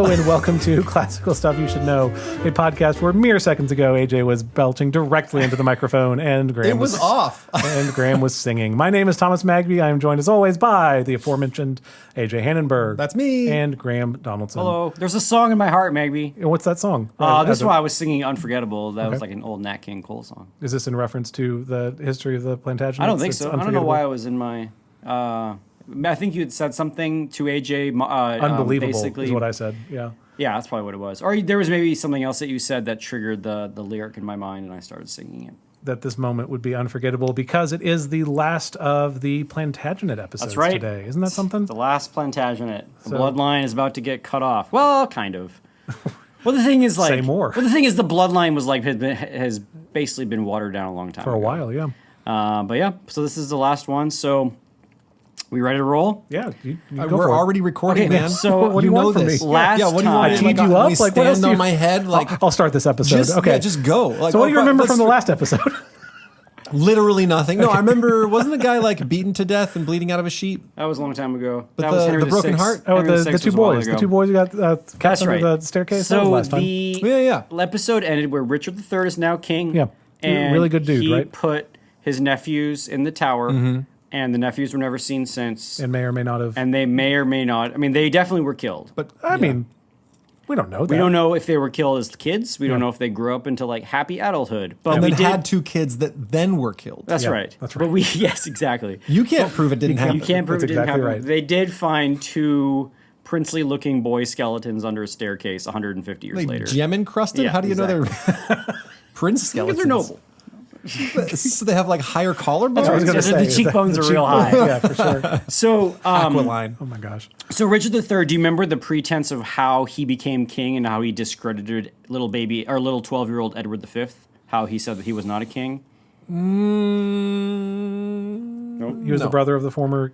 and welcome to Classical Stuff You Should Know, a podcast where mere seconds ago AJ was belching directly into the microphone and Graham was off. and Graham was singing. My name is Thomas Magby. I am joined as always by the aforementioned AJ Hannenberg. That's me. And Graham Donaldson. Hello. There's a song in my heart, Magby. What's that song? This is why I was singing Unforgettable. That was like an old Nat King Cole song. Is this in reference to the history of the Plantagenets? I don't think so. I don't know why I was in my... I think you had said something to AJ. Unbelievable basically, is what I said. Yeah. Yeah, that's probably what it was. Or there was maybe something else that you said that triggered the lyric in my mind, and I started singing it. That this moment would be unforgettable because it is the last of the Plantagenet episodes today. Isn't that something? The last Plantagenet. The bloodline is about to get cut off. Well, kind of. Well, the thing is, like... Say more. Well, the thing is, the bloodline was like has basically been watered down a long time For a while, yeah. But yeah, so this is the last one, so... We ready to roll? Yeah, you go we're for it. already recording, Okay, man. so what do you want from this? me? Last what do you time- want? I teed you up? Like, what else on my head? Like, I'll start this episode. just go. Like, So what do you remember from the last episode? Literally nothing. No, I remember. Wasn't the guy like beaten to death and bleeding out of a sheep? That was a long time ago. But that was Henry the broken VI. heart? Oh, Henry the VI two was a while boys. ago. The two boys who got cast That's under right. the staircase. That was So last time. the episode ended where Richard III is now king. Yeah. And Really good dude, he right? put his nephews in the tower, and the nephews were never seen since. And may or may not have. And they may or may not. I mean, they definitely were killed. But I mean, we don't know that. We don't know if they were killed as kids. We don't know if they grew up into like happy adulthood. But and we then did. had two kids that then were killed. That's Yeah, right. that's right. But we yes, exactly. You can't prove it didn't happen. You can't prove That's it didn't exactly happen. right. They did find two princely-looking boy skeletons under a staircase 150 years Like later. gem encrusted. Yeah, How do you know they're prince Because skeletons? they're noble. So they have like higher collarbones. I was gonna The say, is that cheekbones the are real high. Yeah, for sure. So, Aquiline. Oh my gosh. so Richard III. Do you remember the pretense of how he became king and how he discredited little 12-year-old Edward V? How he said that he was not a king. He was the brother of the former.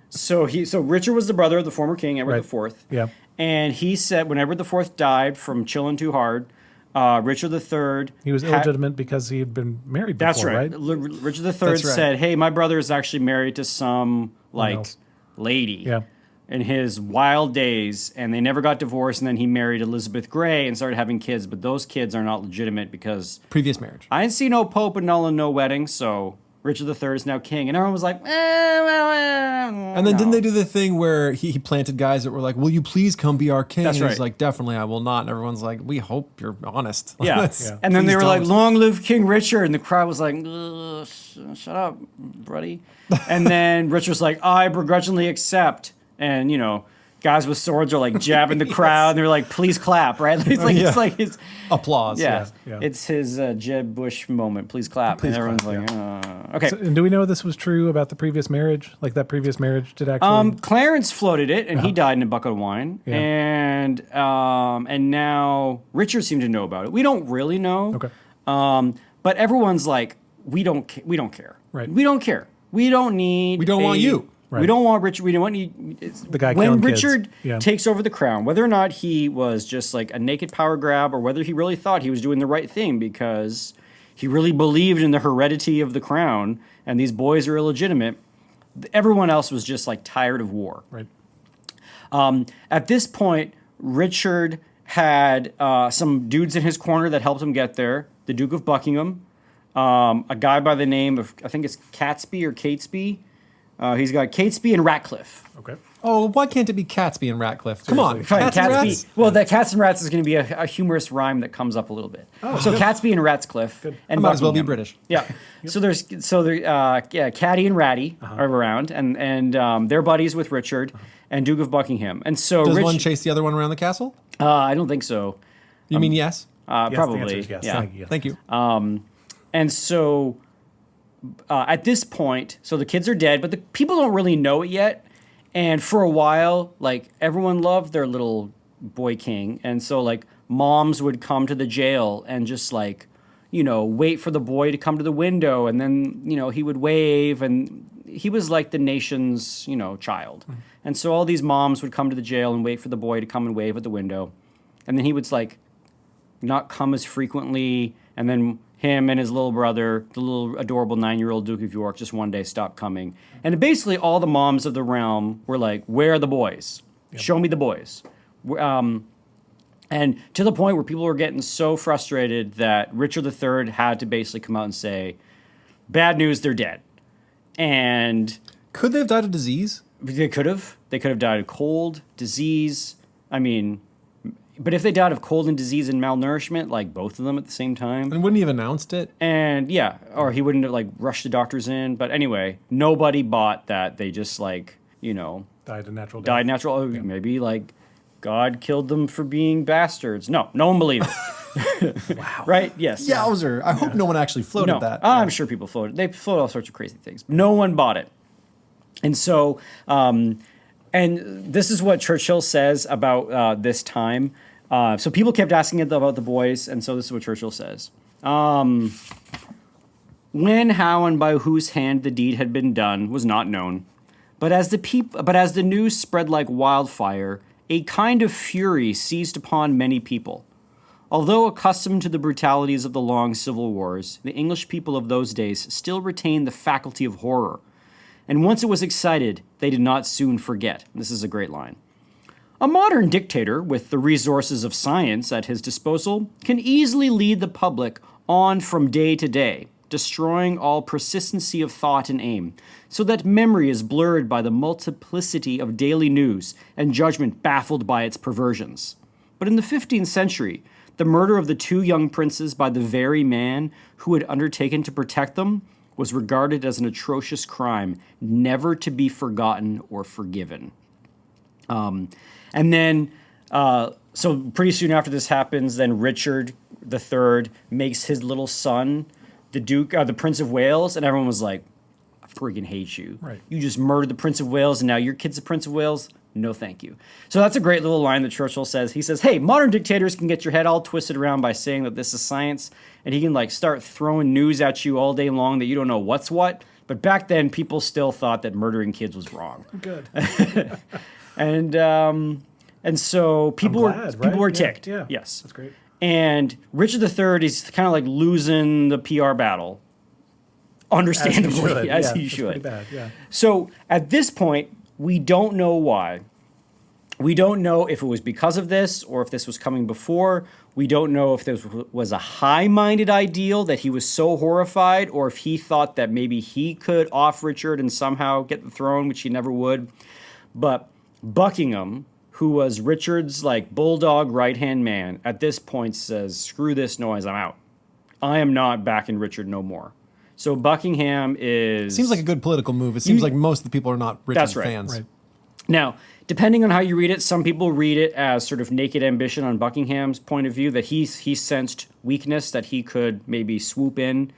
So Richard was the brother of the former king Edward IV. Yeah. And he said when Edward IV died from chilling too hard, Richard III. He was illegitimate because he had been married before, That's right. Richard III That's right. said, "Hey, my brother is actually married to some else. lady." Yeah. In his wild days, and they never got divorced, and then he married Elizabeth Grey and started having kids, but those kids are not legitimate because Previous marriage. I didn't see no pope and no wedding, so Richard III is now king. And everyone was like, And then didn't they do the thing where he planted guys that were like, "Will you please come be our king?" That's and he's right. like, "Definitely, I will not." And everyone's like, "We hope you're honest." Yeah. That's- And then they please were like, don't. "Long live King Richard," and the crowd was like, "Ugh, shut up, buddy." And then Richard was like, "I begrudgingly accept," and guys with swords are like jabbing the crowd, and they're like, "Please clap!" Right? It's like his applause. yeah. yeah. It's his Jeb Bush moment. Please clap, Please and everyone's clap, like, "Okay." So, and do we know this was true about the previous marriage? Like that previous marriage did actually. Clarence floated it, and he died in a bucket of wine. Yeah. And now Richard seemed to know about it. We don't really know. Okay. But everyone's like, we don't care. Right. We don't care. We don't need. We don't want you. Right. We don't want Richard. We don't want you. The guy when killing kids. Richard Yeah. takes over the crown, whether or not he was just like a naked power grab, or whether he really thought he was doing the right thing because he really believed in the heredity of the crown, and these boys are illegitimate. Everyone else was just like tired of war. Right. At this point, Richard had some dudes in his corner that helped him get there. The Duke of Buckingham, a guy by the name of, I think it's Catesby or Catesby. He's got Catesby and Ratcliffe. Okay. Oh, why can't it be Catesby and Ratcliffe? Come on, Fine, Cats and Catesby. Rats? Well, the Cats and Rats is going to be a humorous rhyme that comes up a little bit. So Catesby and Ratcliffe. And I might as well be Buckingham. British. Yeah. Caddy and Ratty are around, and they're buddies with Richard and Duke of Buckingham. And so Does one chase the other one around the castle? I don't think so. You mean yes? Yes, the Probably. answer is yes. Yeah. Thank you. Thank you. And so at this point, so the kids are dead, but the people don't really know it yet. And for a while, like everyone loved their little boy king. And so like moms would come to the jail and just like, wait for the boy to come to the window. And then, he would wave, and he was like the nation's, child. Mm-hmm. And so all these moms would come to the jail and wait for the boy to come and wave at the window. And then he would like not come as frequently. And then him and his little brother, the little adorable 9-year-old Duke of York, just one day stopped coming. And basically all the moms of the realm were like, where are the boys? Yep. Show me the boys. And to the point where people were getting so frustrated that Richard III had to basically come out and say, bad news, they're dead. And Could they have died of disease? they could have. They could have died of cold, disease. I mean, but if they died of cold and disease and malnourishment, like both of them at the same time. And wouldn't he have announced it? And yeah, or he wouldn't have like rushed the doctors in. But anyway, nobody bought that. They just like, Died a natural death. died natural. Oh, maybe like God killed them for being bastards. No one believed it. Wow. Right? Yes. Yowzer. I hope no one actually floated No, that. I'm sure people floated. They floated all sorts of crazy things. No one bought it. And so, and this is what Churchill says about this time. So people kept asking about the boys, and so this is what Churchill says. When, how, and by whose hand the deed had been done was not known. But as the news spread like wildfire, a kind of fury seized upon many people. Although accustomed to the brutalities of the long civil wars, the English people of those days still retained the faculty of horror. And once it was excited, they did not soon forget. This is a great line. A modern dictator with the resources of science at his disposal can easily lead the public on from day to day, destroying all persistency of thought and aim, so that memory is blurred by the multiplicity of daily news and judgment baffled by its perversions. But in the 15th century, the murder of the two young princes by the very man who had undertaken to protect them was regarded as an atrocious crime, never to be forgotten or forgiven. And then, so pretty soon after this happens, then Richard III makes his little son the Prince of Wales, and everyone was like, I freaking hate you. Right. You just murdered the Prince of Wales, and now your kid's the Prince of Wales? No, thank you. So that's a great little line that Churchill says. He says, hey, modern dictators can get your head all twisted around by saying that this is science, and he can like start throwing news at you all day long that you don't know what's what. But back then, people still thought that murdering kids was wrong. Good. And so people were ticked. Yeah. Yes. That's great. And Richard III is kind of like losing the PR battle, understandably, as he should. Pretty bad, yeah. So at this point, we don't know why. We don't know if it was because of this or if this was coming before. We don't know if this was a high-minded ideal that he was so horrified, or if he thought that maybe he could off Richard and somehow get the throne, which he never would. But Buckingham, who was Richard's like bulldog right-hand man, at this point says, screw this noise, I'm out. I am not backing Richard no more. So Buckingham is... Seems like a good political move. It seems like most of the people are not Richard That's right. fans. Right. Now, depending on how you read it, some people read it as sort of naked ambition on Buckingham's point of view, that he sensed weakness, that he could maybe swoop in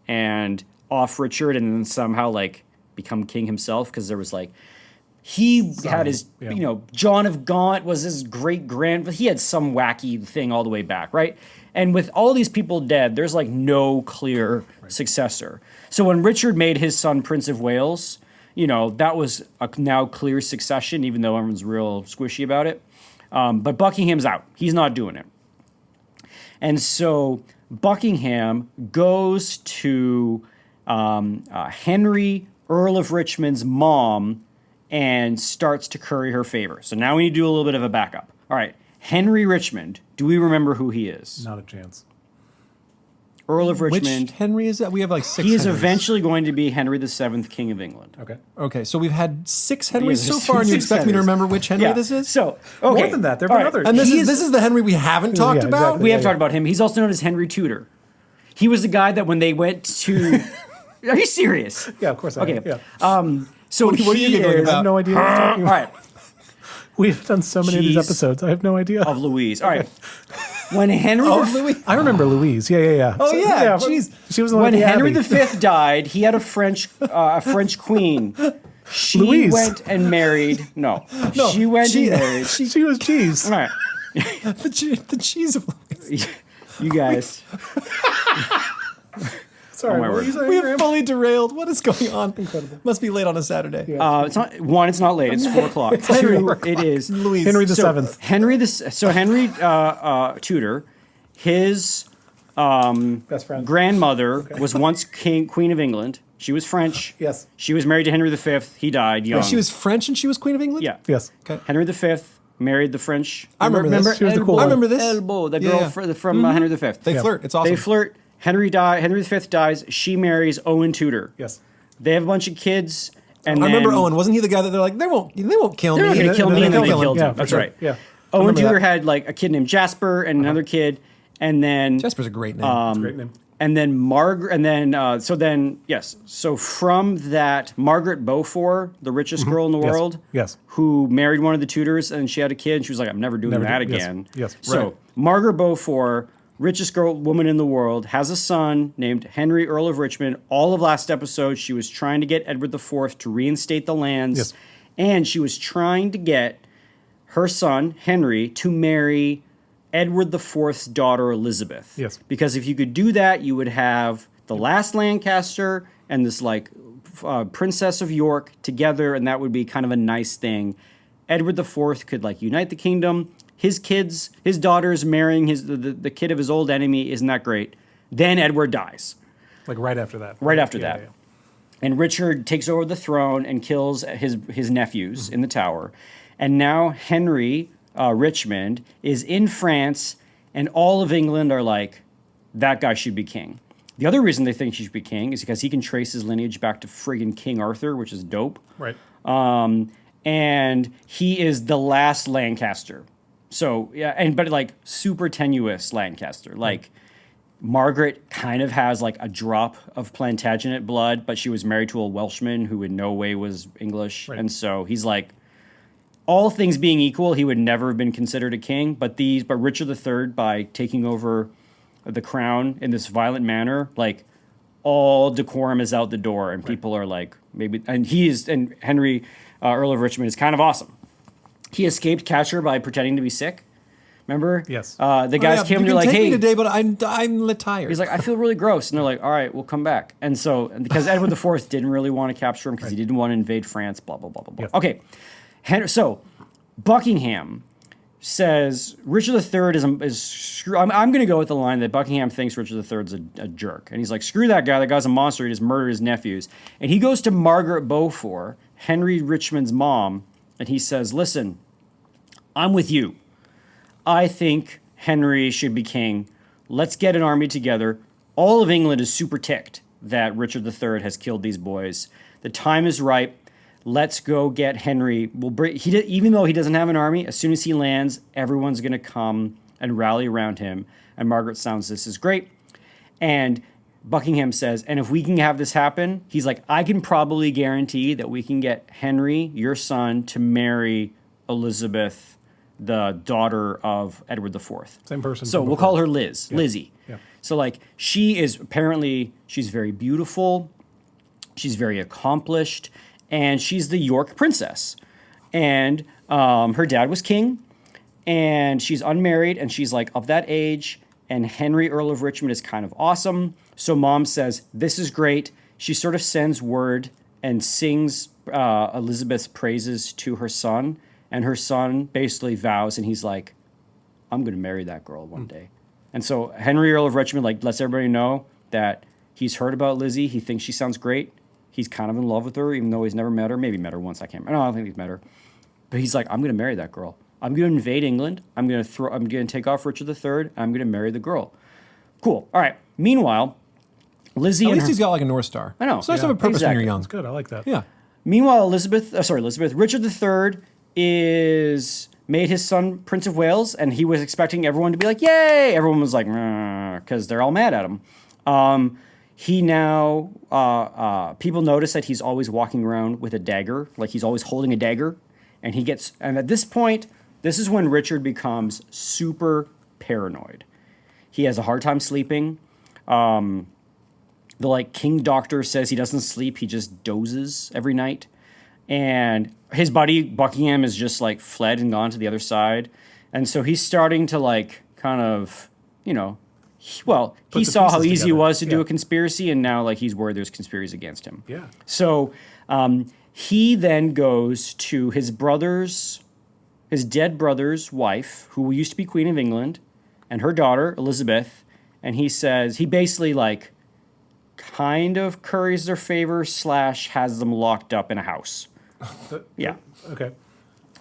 and off Richard and then somehow like become king himself, because there was like... He had his, John of Gaunt was his he had some wacky thing all the way back, right? And with all these people dead, there's like no clear successor. So when Richard made his son Prince of Wales, that was a now clear succession, even though everyone's real squishy about it. But Buckingham's out. He's not doing it. And so Buckingham goes to Henry, Earl of Richmond's mom, and starts to curry her favor. So now we need to do a little bit of a backup. All right, Henry Richmond. Do we remember who he is? Not a chance. Earl of Richmond. Which Henry is that? We have like 6 He is Henrys. eventually going to be Henry VII, King of England. Okay. Okay, so we've had 6 Henrys Yeah, so far, and you 6 expect me to Henrys. remember which Henry Yeah. this is? So, okay. More than that, there have been All right. others. And this He is the Henry we haven't talked Yeah, about? exactly. We have Yeah, talked about him. He's also known as Henry Tudor. He was the guy that when they went to... Are you serious? Yeah, of course I Okay. am. Yeah. So What are you he giggling is... I have no idea what you're talking All about. right. We've done so many of these Jeez. episodes. I have no idea. Of Louise. All right. When Henry... I remember Louise. Yeah. Oh, yeah. Jeez. She was the one When at the Henry Abbey. V died, he had a French queen. She Louise. went and married... No. She went and married... She was cheese. All right. the cheese of Louise. You guys... Sorry, my what were word. you saying, We have Graham? fully derailed. What is going on? Incredible. Must be late on a Saturday. it's not late. It's 4 o'clock. Two, it is. Louise. Henry the So Seventh. Henry Tudor, his Best friend. grandmother was once Queen of England. She was French. Yes. She was married to Henry V. He died young. She was French and she was Queen of England? Yeah. Yes. Okay. Henry V married the French. I remember this. She was the cool Elbow, one. I remember this. Elbow, the Yeah, girl yeah. from Henry V. They flirt. It's awesome. They flirt. Henry V dies. She marries Owen Tudor. Yes. They have a bunch of kids. And I remember then- Owen. Wasn't he the guy that they're like, they won't kill me? They're not going to kill me, and then they killed Yeah, him. for That's sure. right. Yeah. Owen remember Tudor that. had like a kid named Jasper and another kid, and then Jasper's a great name. It's a great name. and then Margaret, and then so from that, Margaret Beaufort, the richest girl in the Yes. world, Yes. who married one of the Tudors, and she had a kid, and she was like, "I'm never doing Never that do- yes. again." Yes. So Right. Margaret Beaufort, richest woman in the world, has a son named Henry, Earl of Richmond. All of last episode, she was trying to get Edward IV to reinstate the lands, Yes. and she was trying to get her son Henry to marry Edward IV's daughter Elizabeth. Yes. Because if you could do that, you would have the last Lancaster and this Princess of York together, and that would be kind of a nice thing. Edward IV could unite the kingdom. His kids, his daughters marrying the kid of his old enemy, isn't that great? Then Edward dies. Like right after that. Right after Yeah, that. yeah. And Richard takes over the throne and kills his nephews in the tower. And now Henry Richmond is in France, and all of England are like, that guy should be king. The other reason they think he should be king is because he can trace his lineage back to friggin' King Arthur, which is dope. Right. And he is the last Lancaster. So, yeah, but super tenuous Lancaster. Margaret kind of has a drop of Plantagenet blood, but she was married to a Welshman who in no way was English. Right. And so he's all things being equal, he would never have been considered a king. But Richard III, by taking over the crown in this violent manner, all decorum is out the door, and people are maybe. And and Henry, Earl of Richmond, is kind of awesome. He escaped capture by pretending to be sick. Remember? Yes. The guys came and you they're can like, take "Hey," me today, but I'm tired. he's like, "I feel really gross," and they're like, "All right, we'll come back." And so, because Edward IV didn't really want to capture him because he didn't want to invade France, blah blah blah blah blah. Yes. Okay, so Buckingham says Richard III is screw. I'm going to go with the line that Buckingham thinks Richard III is a jerk, and he's like, "Screw that guy. That guy's a monster. He just murdered his nephews." And he goes to Margaret Beaufort, Henry Richmond's mom, and he says, "Listen, I'm with you. I think Henry should be king. Let's get an army together. All of England is super ticked that Richard III has killed these boys. The time is ripe. Let's go get Henry. Even though he doesn't have an army, as soon as he lands, everyone's going to come and rally around him." And Margaret sounds, "This is great." And Buckingham says, "And if we can have this happen," he's like, "I can probably guarantee that we can get Henry, your son, to marry Elizabeth, the daughter of Edward IV." Same person. So from we'll before. call her Liz, Lizzie. Yeah. So she's very beautiful, she's very accomplished, and she's the York princess. And her dad was king, and she's unmarried, and she's of that age. And Henry, Earl of Richmond, is kind of awesome. So mom says, "This is great." She sort of sends word and sings Elizabeth's praises to her son. And her son basically vows, and he's like, "I'm going to marry that girl one day." And so Henry, Earl of Richmond, lets everybody know that he's heard about Lizzie. He thinks she sounds great. He's kind of in love with her, even though he's never met her. Maybe met her once. I can't remember. No, I don't think he's met her. But he's like, "I'm going to marry that girl. I'm going to invade England. I'm going to take off Richard III. And I'm going to marry the girl." Cool. All right. Meanwhile, Lizzie At and least her, he's got a North Star. I know. So nice to Yeah, have a purpose when exactly. you're young. That's good. I like that. Yeah. Meanwhile, Richard III is made his son Prince of Wales, and he was expecting everyone to be like, "Yay!" Everyone was like, because they're all mad at him. He now, people notice that he's always walking around with a dagger, he's always holding a dagger, and and at this point, this is when Richard becomes super paranoid. He has a hard time sleeping. The king doctor says he doesn't sleep, he just dozes every night. And his buddy Buckingham is just fled and gone to the other side. And so he's starting to kind of, he Put the saw how pieces easy it together. was to do Yeah. a conspiracy, and now he's worried there's conspiracies against him. Yeah. So he then goes to his dead brother's wife, who used to be Queen of England, and her daughter, Elizabeth, and he says, he basically kind of curries their favor / has them locked up in a house. Yeah. Okay.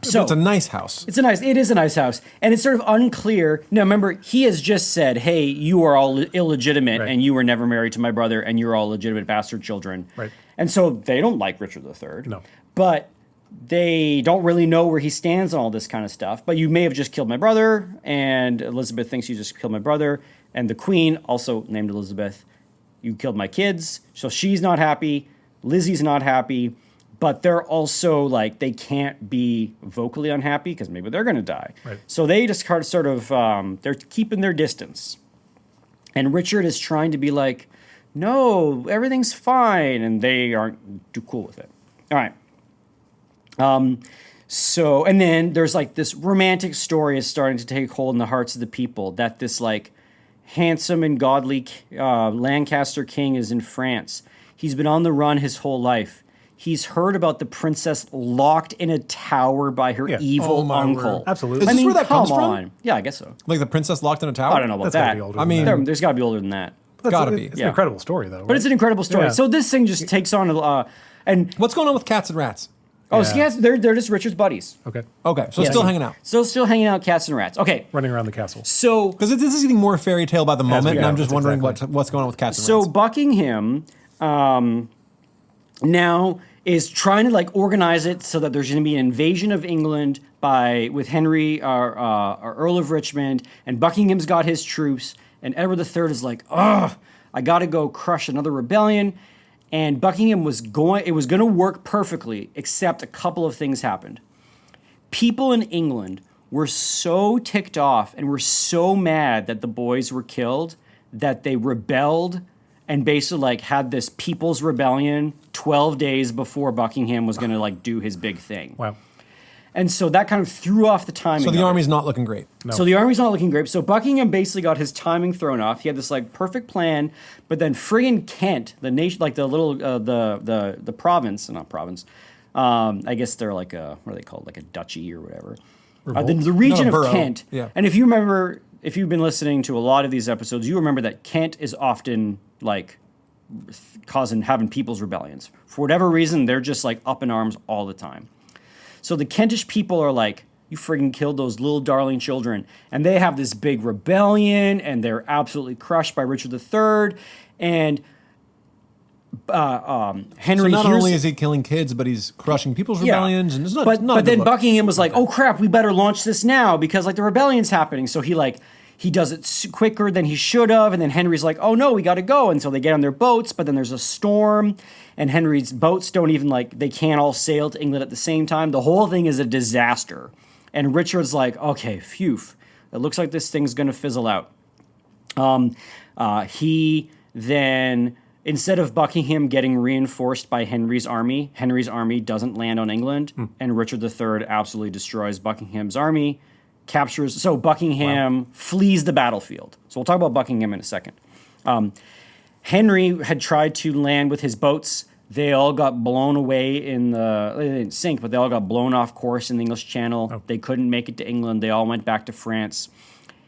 So it's a nice house. It is a nice house. And it's sort of unclear. Now, remember, he has just said, hey, you are all illegitimate and you were never married to my brother and you're all legitimate bastard children. Right. And so they don't like Richard III. No. But they don't really know where he stands on all this kind of stuff. But you may have just killed my brother, and Elizabeth thinks you just killed my brother. And the queen, also named Elizabeth, you killed my kids. So she's not happy. Lizzie's not happy. But they're also like, they can't be vocally unhappy because maybe they're going to die. Right. So they just sort of, they're keeping their distance. And Richard is trying to be like, no, everything's fine. And they aren't too cool with it. All right. So, and then there's like this romantic story is starting to take hold in the hearts of the people that this like handsome and godly Lancaster king is in France. He's been on the run his whole life. He's heard about the princess locked in a tower by her evil uncle. Word. Absolutely. Is this where that comes come from? on. Yeah, I guess so. Like the princess locked in a tower? I don't know about That's gotta that. be older I mean, There's got to be older than that. gotta be. It's an incredible story, though. But it's an incredible story. Yeah. So this thing just takes on and What's going on with cats and rats? so yes, they're just Richard's buddies. Okay. Okay, so still hanging out. Still hanging out, cats and rats. Okay, Running around the castle. so Because this is getting more fairy tale by the moment, we and I'm go. just That's wondering exactly. what's going on with cats and So rats. Buckingham now is trying to like organize it so that there's going to be an invasion of England with Henry, our Earl of Richmond, and Buckingham's got his troops, and Edward III is like, ugh, I got to go crush another rebellion. And Buckingham was going to work perfectly, except a couple of things happened. People in England were so ticked off and were so mad that the boys were killed that they rebelled and basically like had this people's rebellion 12 days before Buckingham was going to like do his big thing. Wow. And so that kind of threw off the timing. So the of it. army's not looking great. No. So the army's not looking great. So Buckingham basically got his timing thrown off. He had this like perfect plan, but then friggin' Kent, the nation, like the little the province, not province. I guess they're like what are they called, like a duchy or whatever. The region Not a of borough. Kent. Yeah. And if you remember, if you've been listening to a lot of these episodes, you remember that Kent is often like having people's rebellions. For whatever reason, they're just like up in arms all the time. So the Kentish people are like, you friggin' killed those little darling children. And they have this big rebellion, and they're absolutely crushed by Richard III. And Henry So not hears... only is he killing kids, but he's crushing people's rebellions, and it's not. But not a good then look. Buckingham was like, "Oh crap, we better launch this now because like the rebellion's happening." So he does it quicker than he should have, and then Henry's like, "Oh no, we got to go." And so they get on their boats, but then there's a storm, and Henry's boats don't even they can't all sail to England at the same time. The whole thing is a disaster. And Richard's like, "Okay, phew, it looks like this thing's gonna fizzle out." He then, instead of Buckingham getting reinforced by Henry's army doesn't land on England, and Richard III absolutely destroys Buckingham's army, captures. So Buckingham flees the battlefield. So we'll talk about Buckingham in a second. Henry had tried to land with his boats. They all got blown away they didn't sink, but they all got blown off course in the English Channel. Oh. They couldn't make it to England. They all went back to France.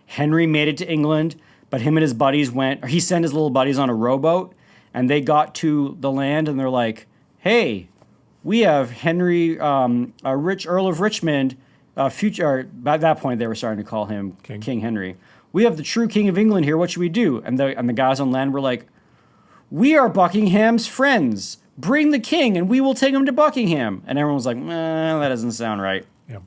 Henry made it to England, but him and his buddies he sent his little buddies on a rowboat, and they got to the land, and they're like, hey, we have Henry, Earl of Richmond, by that point they were starting to call him King Henry. We have the true King of England here. What should we do? And the guys on land were like, we are Buckingham's friends. Bring the king, and we will take him to Buckingham. And everyone was like, that doesn't sound right. Yeah.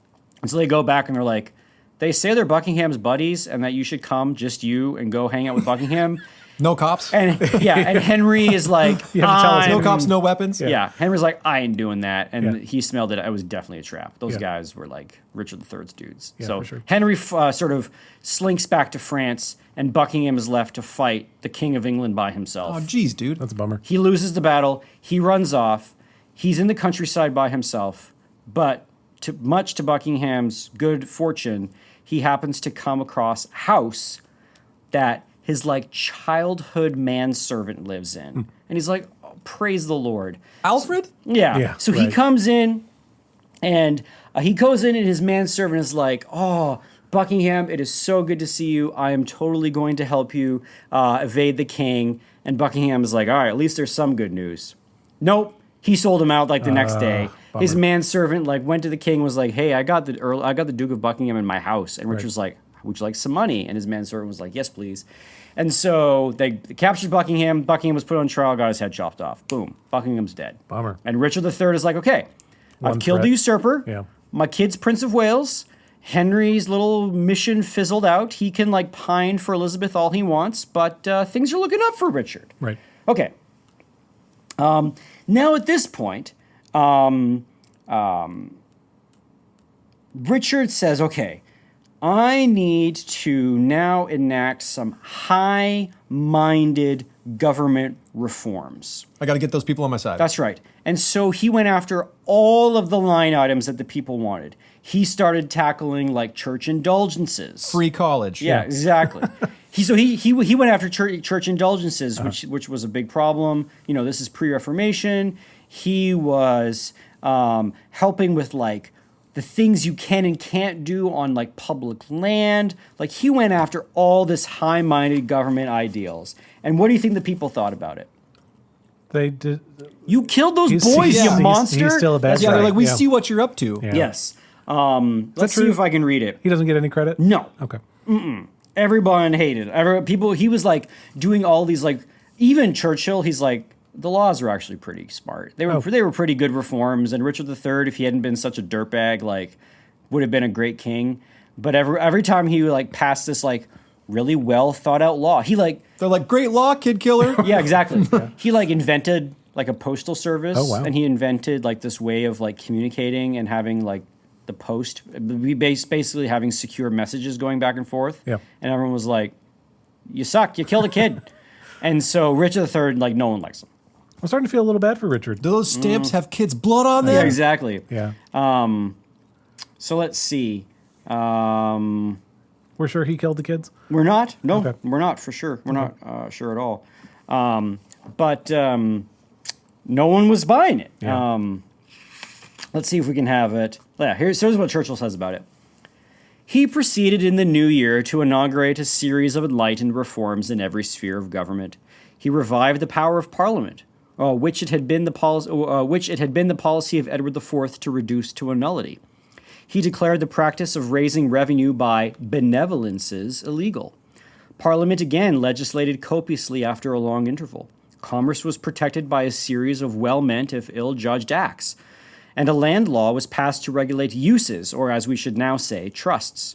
And so they go back, and they're like, they say they're Buckingham's buddies, and that you should come, just you, and go hang out with Buckingham. No cops. And Henry is like, You have to tell us no cops, no weapons. Yeah, Henry's like, I ain't doing that. And he smelled it. It was definitely a trap. Those guys were like Richard III's dudes. Yeah, so for sure. Henry sort of slinks back to France, and Buckingham is left to fight the King of England by himself. Oh, geez, dude. That's a bummer. He loses the battle. He runs off. He's in the countryside by himself. But much to Buckingham's good fortune, he happens to come across a house that his like childhood manservant lives in. And he's like, oh, praise the Lord. Alfred? Yeah. So he right. comes in, and he goes in, and his manservant is like, oh, Buckingham, it is so good to see you. I am totally going to help you evade the king. And Buckingham is like, all right, at least there's some good news. Nope. He sold him out like the next day. Bummer. His manservant like went to the king, was like, "Hey, I got the Duke of Buckingham in my house." And Richard's like, "Would you like some money?" And his manservant was like, "Yes, please." And so they captured Buckingham. Buckingham was put on trial, got his head chopped off. Boom, Buckingham's dead. Bummer. And Richard III is like, "Okay, I've killed threat. the usurper. Yeah. My kid's Prince of Wales. Henry's little mission fizzled out. He can like pine for Elizabeth all he wants, but things are looking up for Richard." Right. Okay. Now at this point, Richard says, "Okay, I need to now enact some high-minded government reforms." I got to get those people on my side. That's right. And so he went after all of the line items that the people wanted. He started tackling like church indulgences. Free college. Yeah, exactly. He went after church indulgences, which was a big problem. You know, this is pre-Reformation. He was helping with like the things you can and can't do on like public land. Like he went after all this high-minded government ideals. And what do you think the people thought about it? They did. You killed those boys, you monster. He's still a bad That's Yeah, guy. they're like, we Yeah. see what you're up to. Yeah. Yes. Let's see true? if I can read it. He doesn't get any credit? No. Okay. Everyone hated it. He was like doing all these like, even Churchill, he's like, the laws were actually pretty smart. They were pretty good reforms. And Richard III, if he hadn't been such a dirtbag, like would have been a great king. But every time he like passed this like really well thought out law, he like, They're like, great law, kid killer. yeah, exactly. He like invented like a postal service. Oh, wow. And he invented like this way of like communicating and having like the post, basically having secure messages going back and forth. Yeah. And everyone was like, "You suck, you killed a kid." And so Richard III, like no one likes him. I'm starting to feel a little bad for Richard. Do those stamps have kids' blood on them? Yeah, exactly. Yeah. So let's see. We're sure he killed the kids? We're not. No, Okay. we're not for sure. We're not sure at all. But no one was buying it. Yeah. Let's see if we can have it. Yeah, here's what Churchill says about it. He proceeded in the new year to inaugurate a series of enlightened reforms in every sphere of government. He revived the power of Parliament, which it had been the policy of Edward IV to reduce to a nullity. He declared the practice of raising revenue by benevolences illegal. Parliament again legislated copiously after a long interval. Commerce was protected by a series of well-meant if ill-judged acts. And a land law was passed to regulate uses, or as we should now say, trusts.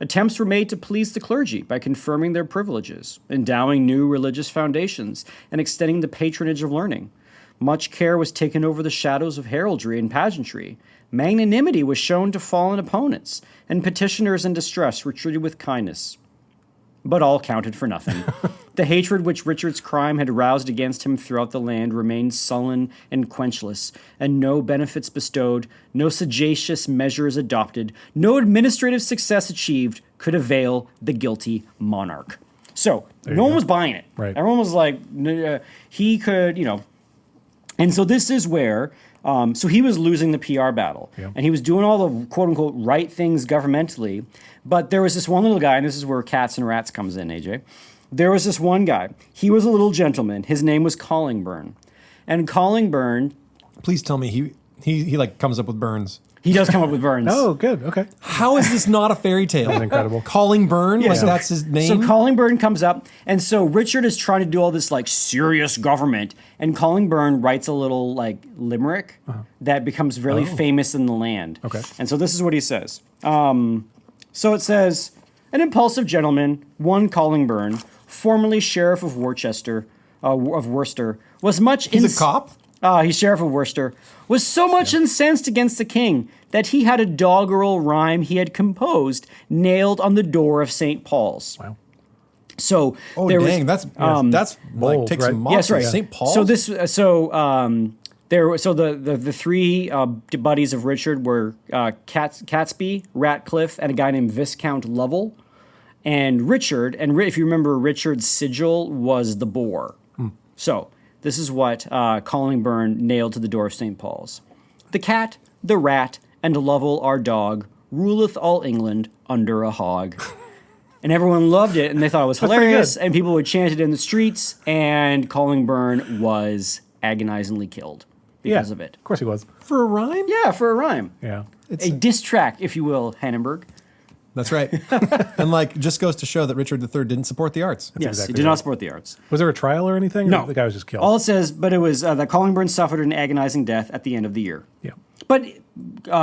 Attempts were made to please the clergy by confirming their privileges, endowing new religious foundations, and extending the patronage of learning. Much care was taken over the shadows of heraldry and pageantry. Magnanimity was shown to fallen opponents, and petitioners in distress were treated with kindness. But all counted for nothing. The hatred which Richard's crime had roused against him throughout the land remained sullen and quenchless, and no benefits bestowed, no sagacious measures adopted, no administrative success achieved could avail the guilty monarch. So, no one was buying it. Right. Everyone was like, he could, And so this is where, so he was losing the PR battle. Yeah. And he was doing all the quote-unquote right things governmentally. But there was this one little guy, and this is where cats and rats comes in, AJ. There was this one guy. He was a little gentleman. His name was Collingburn. And Collingburn, Please tell me he like comes up with burns. he does come up with burns. Oh, good. Okay. How is this not a fairy tale? That's incredible. Calling Burn, like so- that's his name. So Collingburn comes up, and so Richard is trying to do all this like serious government, and Collingburn writes a little like limerick that becomes really famous in the land. Okay. And so this is what he says. So it says, an impulsive gentleman, one Collingburn, formerly sheriff of Worcester, was much He's a cop? he's sheriff of Worcester, was so much incensed against the king that he had a doggerel rhyme he had composed nailed on the door of St. Paul's. Wow. So Oh there dang, was, that's like bold, takes right? some yes, monster. right. St. Paul's. So the three buddies of Richard were Catesby, Ratcliffe, and a guy named Viscount Lovell. And Richard, if you remember, Richard's sigil was the boar. So this is what Collingburn nailed to the door of St. Paul's. The cat, the rat, and Lovell our dog, ruleth all England under a hog. And everyone loved it, and they thought it was That's pretty hilarious, good. and people would chant it in the streets, and Collingburn was agonizingly killed. because of it. Of course he was. For a rhyme? Yeah, for a rhyme. Yeah. A diss track, if you will, Hannenberg. That's right. And like, just goes to show that Richard III didn't support the arts. Yes, exactly he did right. not support the arts. Was there a trial or anything? No. Or the guy was just killed. All it says, but it was that Collingburn suffered an agonizing death at the end of the year. Yeah. But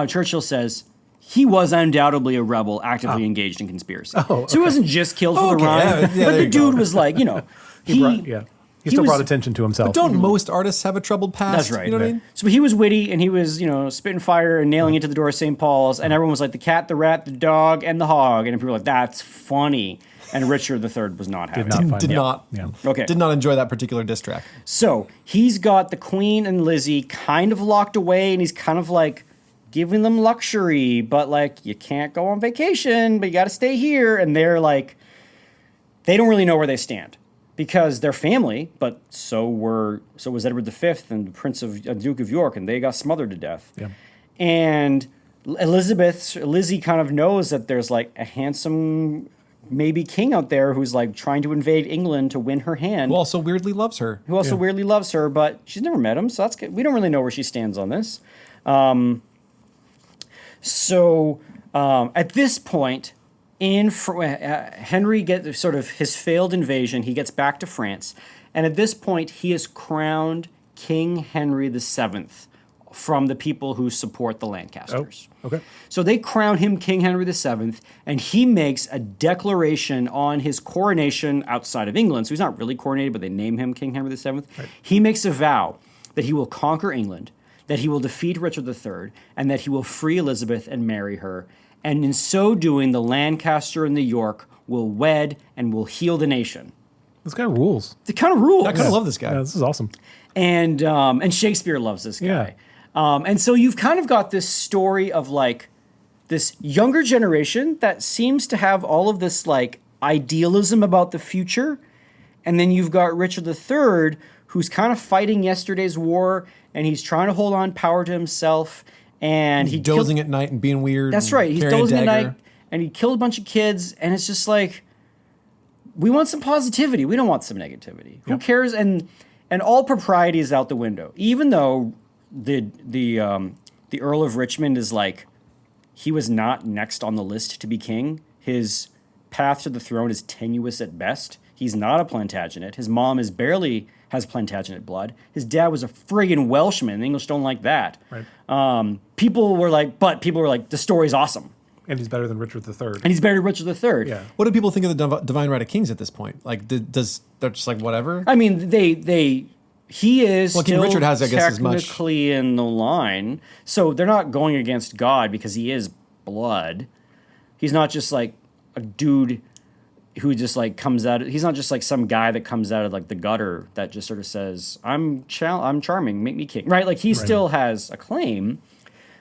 Churchill says he was undoubtedly a rebel actively engaged in conspiracy. Oh, So he wasn't just killed for the Okay, rhyme, yeah, but there the you go. dude was like, you know, He still was- brought attention to himself. Don't most artists have a troubled past? That's right. You know what I mean? So he was witty, and he was, you know, spitting fire and nailing into the door of St. Paul's, and everyone was like, the cat, the rat, the dog, and the hog. And people were like, that's funny. And Richard III was not having not it. find Did it. not. Yeah. Okay. Did not enjoy that particular diss track. So he's got the Queen and Lizzie kind of locked away, and he's kind of like giving them luxury, but like, you can't go on vacation, but you got to stay here. And they're like, they don't really know where they stand. Because they're family, but so was Edward V and the Prince of Duke of York, and they got smothered to death. Yeah. And Lizzie kind of knows that there's like a handsome maybe king out there who's like trying to invade England to win her hand. Who also weirdly loves her. Who also weirdly loves her, but she's never met him, so that's good. We don't really know where she stands on this. At this point, Henry gets sort of his failed invasion. He gets back to France, and at this point, he is crowned King Henry VII from the people who support the Lancasters. Oh, okay. So they crown him King Henry VII, and he makes a declaration on his coronation outside of England. So he's not really coronated, but they name him King Henry VII. Right. He makes a vow that he will conquer England, that he will defeat Richard III, and that he will free Elizabeth and marry her. And in so doing, the Lancaster and the York will wed and will heal the nation. This guy rules. They kind of rules. I kind of love this guy. Yeah, this is awesome. And Shakespeare loves this guy. Yeah. And so you've kind of got this story of like this younger generation that seems to have all of this like idealism about the future. And then you've got Richard III, who's kind of fighting yesterday's war, and he's trying to hold on power to himself. And He's dozing at night and being weird. That's right. He's carrying a dozing at dagger. night, and he killed a bunch of kids. And it's just like, we want some positivity. We don't want some negativity. Who cares? And all propriety is out the window. Even though the Earl of Richmond is like, he was not next on the list to be king. His path to the throne is tenuous at best. He's not a Plantagenet. His mom is barely has Plantagenet blood. His dad was a friggin' Welshman. The English don't like that. Right. People were like, the story's awesome. And he's better than Richard III. And he's buried Richard III. Yeah. What do people think of the Divine Right of Kings at this point? Like, they're just like, whatever? I mean, he is Well, King still Richard has, I guess, as much- technically in the line. So they're not going against God because he is blood. He's not just like a dude who just like comes out. He's not just like some guy that comes out of like the gutter that just sort of says, I'm charming, make me king. Right? Like he still has a claim.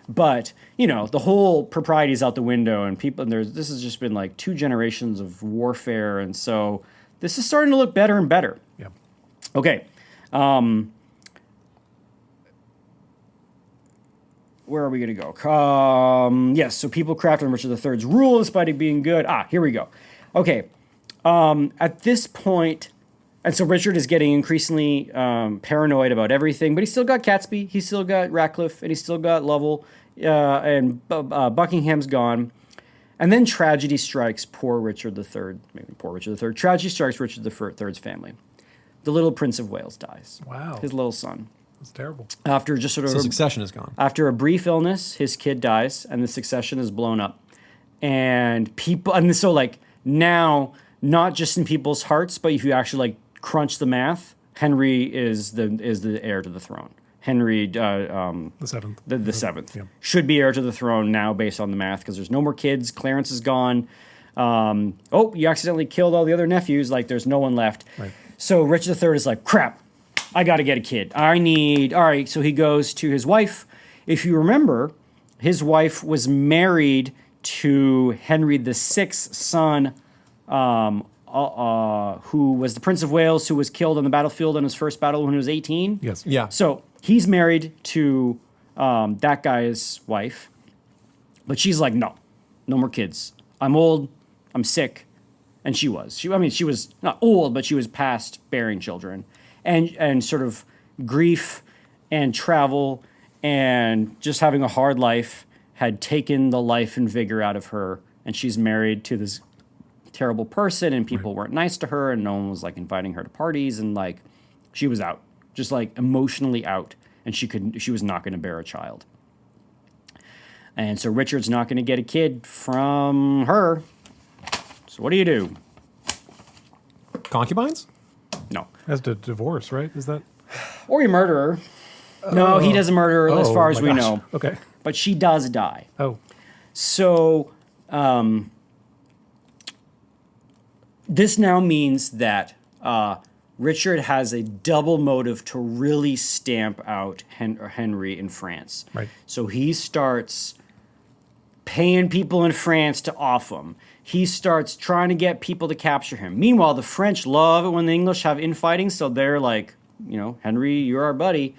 But, you know, the whole propriety is out the window, and this has just been like 2 generations of warfare, and so this is starting to look better and better. Yeah. Okay. Where are we going to go? Yes, so people craft on Richard III's rule despite it being good. Here we go. Okay. At this point, and so Richard is getting increasingly paranoid about everything, but he's still got Catesby, he's still got Ratcliffe, and he's still got Lovell, and Buckingham's gone. And then tragedy strikes poor Richard III. Maybe poor Richard III. Tragedy strikes Richard III's family. The little Prince of Wales dies. Wow. His little son. That's terrible. After just sort of So succession is gone. after a brief illness, his kid dies, and the succession is blown up. And so like now, not just in people's hearts, but if you actually like crunch the math, Henry is the heir to the throne. Henry, The seventh. the seventh, Yeah. should be heir to the throne now based on the math because there's no more kids. Clarence is gone. You accidentally killed all the other nephews. Like there's no one left. Right. So Richard III is like, crap, I got to get a kid. All right. So he goes to his wife. If you remember, his wife was married to Henry VI's son, who was the Prince of Wales, who was killed on the battlefield in his first battle when he was 18. Yes. Yeah. So he's married to that guy's wife, but she's like, no more kids. I'm old. I'm sick. And she was. She was not old, but she was past bearing children. And sort of grief and travel and just having a hard life had taken the life and vigor out of her. And she's married to this terrible person, and people weren't nice to her, and no one was like inviting her to parties, and like she was out, just like emotionally out, and she was not going to bear a child. And so Richard's not going to get a kid from her. So what do you do? Concubines? No. That's the divorce, right? Is that? Or you murder her. No, he doesn't murder her as far as my we gosh. know. Okay. But she does die. Oh. So this now means that Richard has a double motive to really stamp out Henry in France. Right. So he starts paying people in France to off him. He starts trying to get people to capture him. Meanwhile, the French love it when the English have infighting, so they're like, Henry, you're our buddy.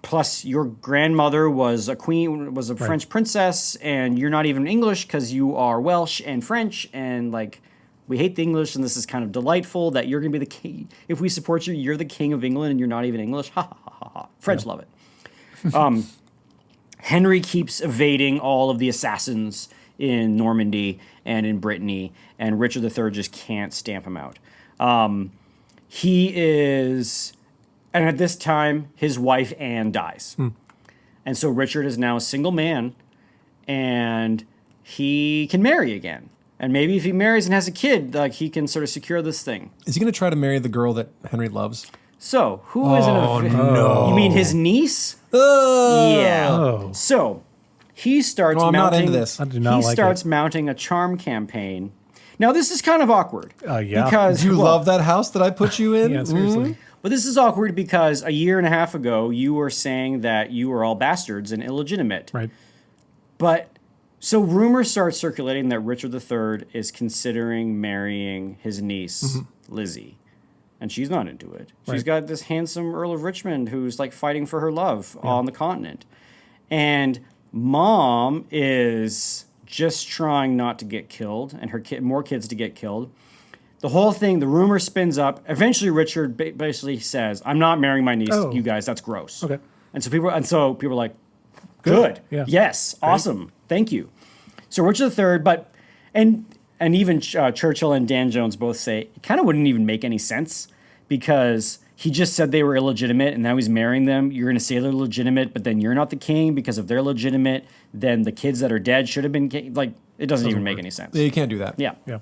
Plus, your grandmother was a queen, was a French princess, and you're not even English because you are Welsh and French, and like we hate the English, and this is kind of delightful that you're going to be the king. If we support you, you're the king of England, and you're not even English. Ha ha ha ha ha. French love it. Henry keeps evading all of the assassins in Normandy and in Brittany, and Richard III just can't stamp him out. He is. And at this time, his wife, Anne, dies. And so Richard is now a single man, and he can marry again. And maybe if he marries and has a kid, like he can sort of secure this thing. Is he going to try to marry the girl that Henry loves? So, who is no. You mean his niece? Yeah. Oh. So, he starts I'm mounting... not into this. I do not he like starts it. mounting a charm campaign. Now, this is kind of awkward. Yeah. Because, Do you love that house that I put you in? Yeah, seriously. But this is awkward because a year and a half ago, you were saying that you were all bastards and illegitimate. Right. But so rumors start circulating that Richard III is considering marrying his niece, Lizzie. And she's not into it. She's Right. got this handsome Earl of Richmond who's like fighting for her love on the continent. And Mom is just trying not to get killed and her more kids to get killed. The whole thing, the rumor spins up. Eventually, Richard basically says, "I'm not marrying my niece. Oh. You guys, that's gross." Okay. And so people are like, "Good, Yeah. yes, awesome, thank you." So Richard III, and even Churchill and Dan Jones both say it kind of wouldn't even make any sense because he just said they were illegitimate, and now he's marrying them. You're going to say they're legitimate, but then you're not the king because if they're legitimate, then the kids that are dead should have been king. Like it doesn't even make any sense. Yeah, you can't do that. Yeah. Yeah.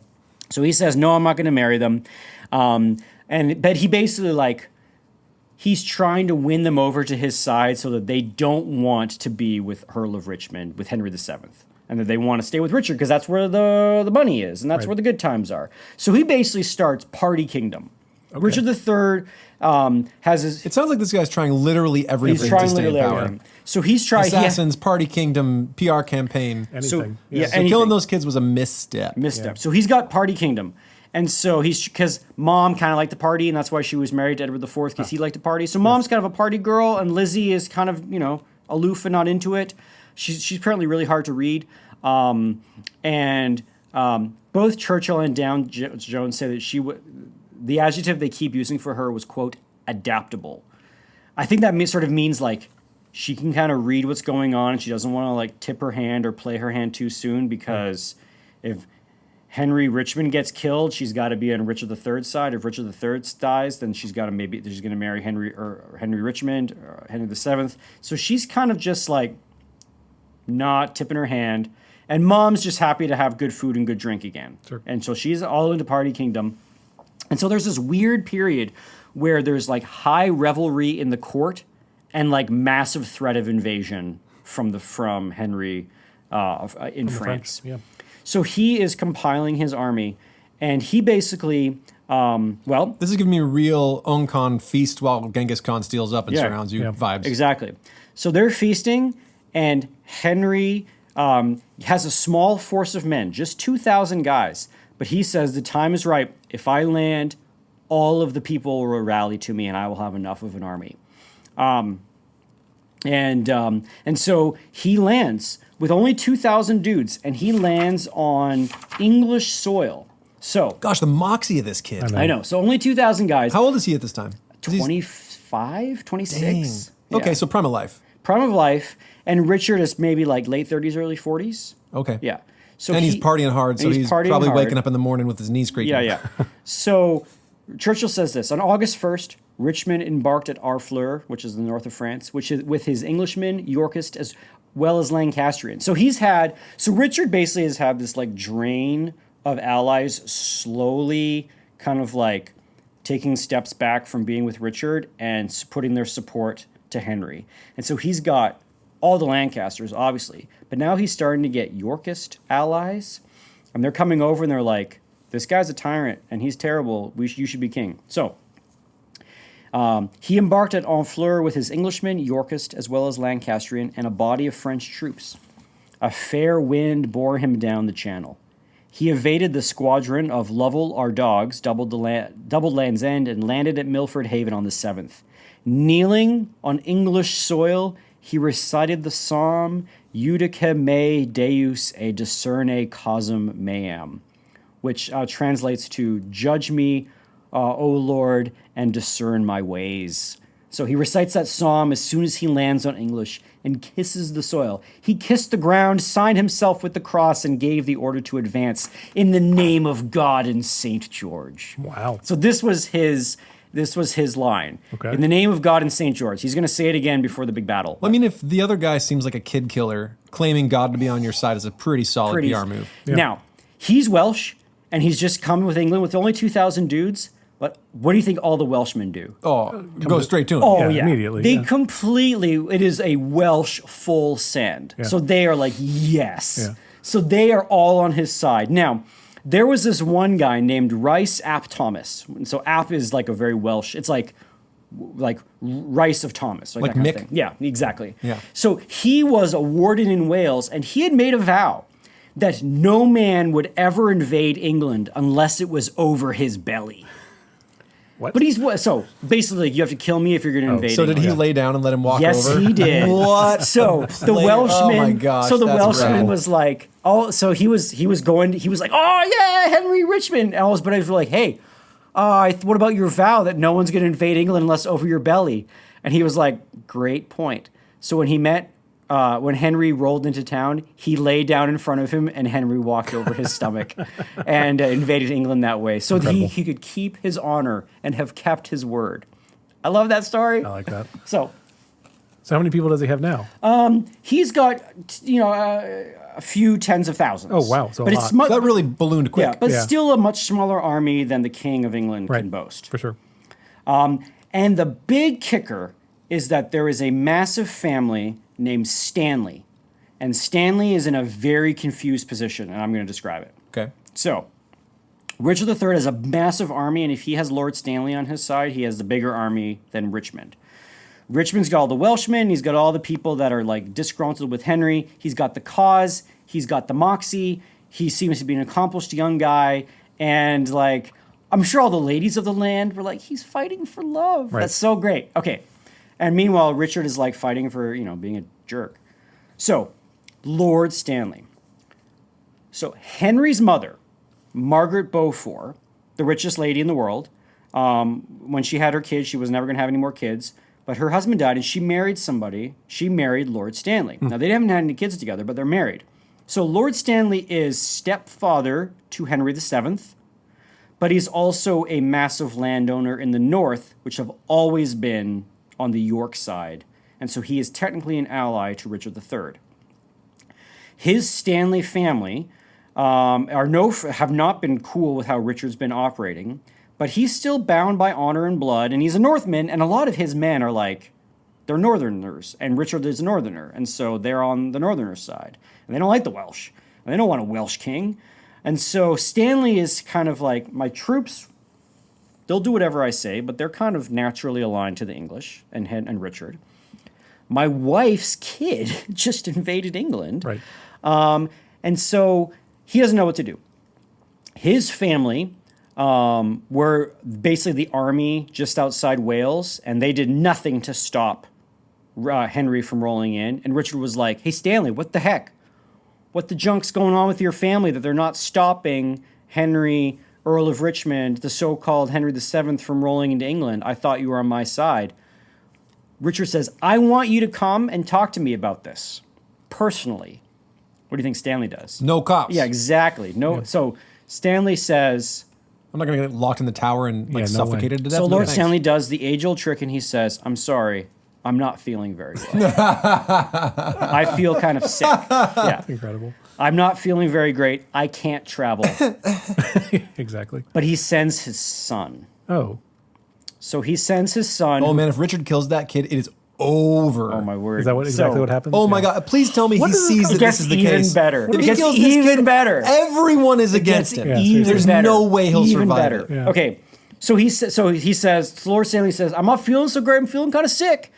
So he says, no, I'm not going to marry them. But he basically he's trying to win them over to his side so that they don't want to be with Earl of Richmond, with Henry VII. And that they want to stay with Richard because that's where the money is and that's Right. where the good times are. So he basically starts Party Kingdom. Okay. Richard III has his... It sounds like this guy's trying literally everything He's trying to stay literally in power. everything. So he's trying... Assassins, Party Kingdom, PR campaign. Anything. yeah, So anything. killing those kids was a misstep. Misstep. So he's got Party Kingdom. And so because Mom kind of liked to party, and that's why she was married to Edward IV, because he liked to party. So Mom's kind of a party girl, and Lizzie is kind of, aloof and not into it. She's apparently really hard to read. Both Churchill and Dan Jones say that the adjective they keep using for her was, quote, adaptable. I think that sort of means, like, she can kind of read what's going on, and she doesn't want to, like, tip her hand or play her hand too soon, because if Henry Richmond gets killed, she's got to be on Richard III's side. If Richard III dies, then she's going to marry Henry Richmond or Henry VII. So she's kind of just like not tipping her hand. And Mom's just happy to have good food and good drink again. Sure. And so she's all into Party Kingdom. And so there's this weird period where there's like high revelry in the court and like massive threat of invasion from Henry in France. Yeah. So he is compiling his army, and he basically, This is giving me real Ung Khan feast while Genghis Khan steals up and surrounds you vibes. Exactly. So they're feasting, and Henry has a small force of men, just 2,000 guys. But he says the time is right. If I land, all of the people will rally to me, and I will have enough of an army. And so he lands with only 2,000 dudes, and he lands on English soil. So Gosh, the moxie of this kid. I know. I know. So only 2,000 guys. How old is he at this time? 'Cause he's- 25, 26. Dang. Okay, Yeah. so prime of life. Prime of life. And Richard is maybe like late 30s, early 40s. Okay. Yeah. So And he's partying hard, so he's partying probably hard. waking up in the morning with his knees creaking. Yeah. So Churchill says this on August 1st, Richmond embarked at Harfleur, which is the north of France, which is with his Englishmen, Yorkist, as well as Lancastrian. So Richard basically has had this like drain of allies slowly kind of like taking steps back from being with Richard and putting their support to Henry. And so he's got all the Lancasters, obviously, but now he's starting to get Yorkist allies, and they're coming over and they're like, this guy's a tyrant and he's terrible. You should be king. So he embarked at Honfleur with his Englishmen, Yorkist, as well as Lancastrian, and a body of French troops. A fair wind bore him down the channel. He evaded the squadron of Lovell our dogs, doubled Land's End, and landed at Milford Haven on the 7th. Kneeling on English soil, he recited the psalm, Judice me Deus et discerne causam meam, which translates to, judge me, O Lord, and discern my ways. So he recites that psalm as soon as he lands on English and kisses the soil. He kissed the ground, signed himself with the cross, and gave the order to advance in the name of God and St. George. Wow. So this was his line. Okay. In the name of God and St. George. He's going to say it again before the big battle. Well, I mean, if the other guy seems like a kid killer, claiming God to be on your side is a pretty solid PR move. Yeah. Now, he's Welsh, and he's just coming with England with only 2,000 dudes. But what do you think all the Welshmen do? Oh, go straight to him. Oh, Yeah, yeah. immediately, They yeah. completely, it is a Welsh full send. Yeah. So they are like, yes. Yeah. So they are all on his side. Now, there was this one guy named Rice ap Thomas. And so ap is like a very Welsh, it's like Rice of Thomas. Like that kind of Mick? thing. Yeah, exactly. Yeah. So he was a warden in Wales, and he had made a vow that no man would ever invade England unless it was over his belly. What? But so basically, you have to kill me if you're going to invade. So did he England. lay down and let him walk Yes, over? he did. What? So the Player- Welshman. Oh my gosh, so the that's Welshman rad. was like, oh, so he was like, oh yeah, Henry Richmond. And but I was like, hey, what about your vow that no one's going to invade England unless over your belly? And he was like, great point. So when Henry rolled into town, he lay down in front of him, and Henry walked over his stomach and invaded England that way. So he could keep his honor and have kept his word. I love that story. I like that. So So how many people does he have now? he's got, a few tens of thousands. Oh, wow. So but a it's lot. That really ballooned quick. yeah, but Yeah. still a much smaller army than the King of England Right. can boast. For sure. And the big kicker is that there is a massive family named Stanley. And Stanley is in a very confused position, and I'm going to describe it. Okay. So, Richard III has a massive army, and if he has Lord Stanley on his side, he has the bigger army than Richmond. Richmond's got all the Welshmen, he's got all the people that are like disgruntled with Henry, he's got the cause, he's got the moxie, he seems to be an accomplished young guy, and like, I'm sure all the ladies of the land were like, he's fighting for love. Right. That's so great. Okay. And meanwhile, Richard is like fighting for, being a jerk. So, Lord Stanley. So, Henry's mother, Margaret Beaufort, the richest lady in the world, when she had her kids, she was never going to have any more kids. But her husband died, and she married somebody. She married Lord Stanley. Now, they haven't had any kids together, but they're married. So, Lord Stanley is stepfather to Henry VII, but he's also a massive landowner in the north, which have always been on the York side. And so he is technically an ally to Richard III. His Stanley family have not been cool with how Richard's been operating, but he's still bound by honor and blood, and he's a Northman, and a lot of his men are like, they're Northerners, and Richard is a Northerner, and so they're on the Northerners' side. And they don't like the Welsh, and they don't want a Welsh king. And so Stanley is kind of like, my troops, they'll do whatever I say, but they're kind of naturally aligned to the English and Richard. My wife's kid just invaded England. Right. And so he doesn't know what to do. His family were basically the army just outside Wales, and they did nothing to stop Henry from rolling in. And Richard was like, hey, Stanley, what the heck? What the junk's going on with your family that they're not stopping Henry, Earl of Richmond, the so-called Henry VII, from rolling into England? I thought you were on my side. Richard says, I want you to come and talk to me about this personally. What do you think Stanley does? No cops. Yeah, exactly. No. So Stanley says, I'm not going to get locked in the tower and no suffocated to death. so No, Lord thanks. Stanley does the age-old trick and he says, I'm sorry, I'm not feeling very well. I feel kind of sick. Yeah. Incredible. I'm not feeling very great. I can't travel. Exactly. But he sends his son. Oh, So he sends his son. Oh man, if Richard kills that kid, it is over. Oh my word. is that exactly what happens? Oh my Yeah. God! Please tell me What he does it sees come- that It gets this is the even case. better. If It he gets kills this even kid, better. Everyone is against him. Yeah, Even seriously. There's better. no way he'll Even survive better. it. Yeah. Okay. So he says, Lord Stanley says, I'm not feeling so great. I'm feeling kind of sick.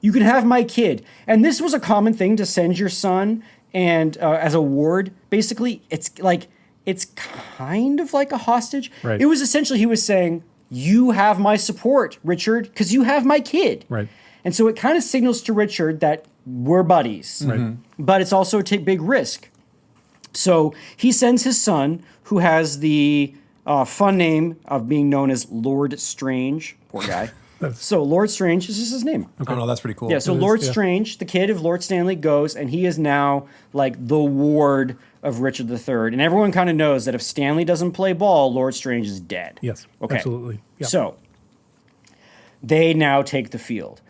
You can have my kid. And this was a common thing to send your son and as a ward. Basically, it's kind of like a hostage. Right. It was essentially, he was saying, you have my support, Richard, because you have my kid. Right. And so it kind of signals to Richard that we're buddies. Right. But it's also a big risk. So he sends his son, who has the fun name of being known as Lord Strange. Poor guy. So Lord Strange is just his name. Oh no, that's pretty cool. Yeah, so It is, Lord yeah. Strange, the kid of Lord Stanley, goes, and he is now like the ward of Richard III. And everyone kind of knows that if Stanley doesn't play ball, Lord Strange is dead. Yes. Okay. Absolutely. Yeah. So they now take the field.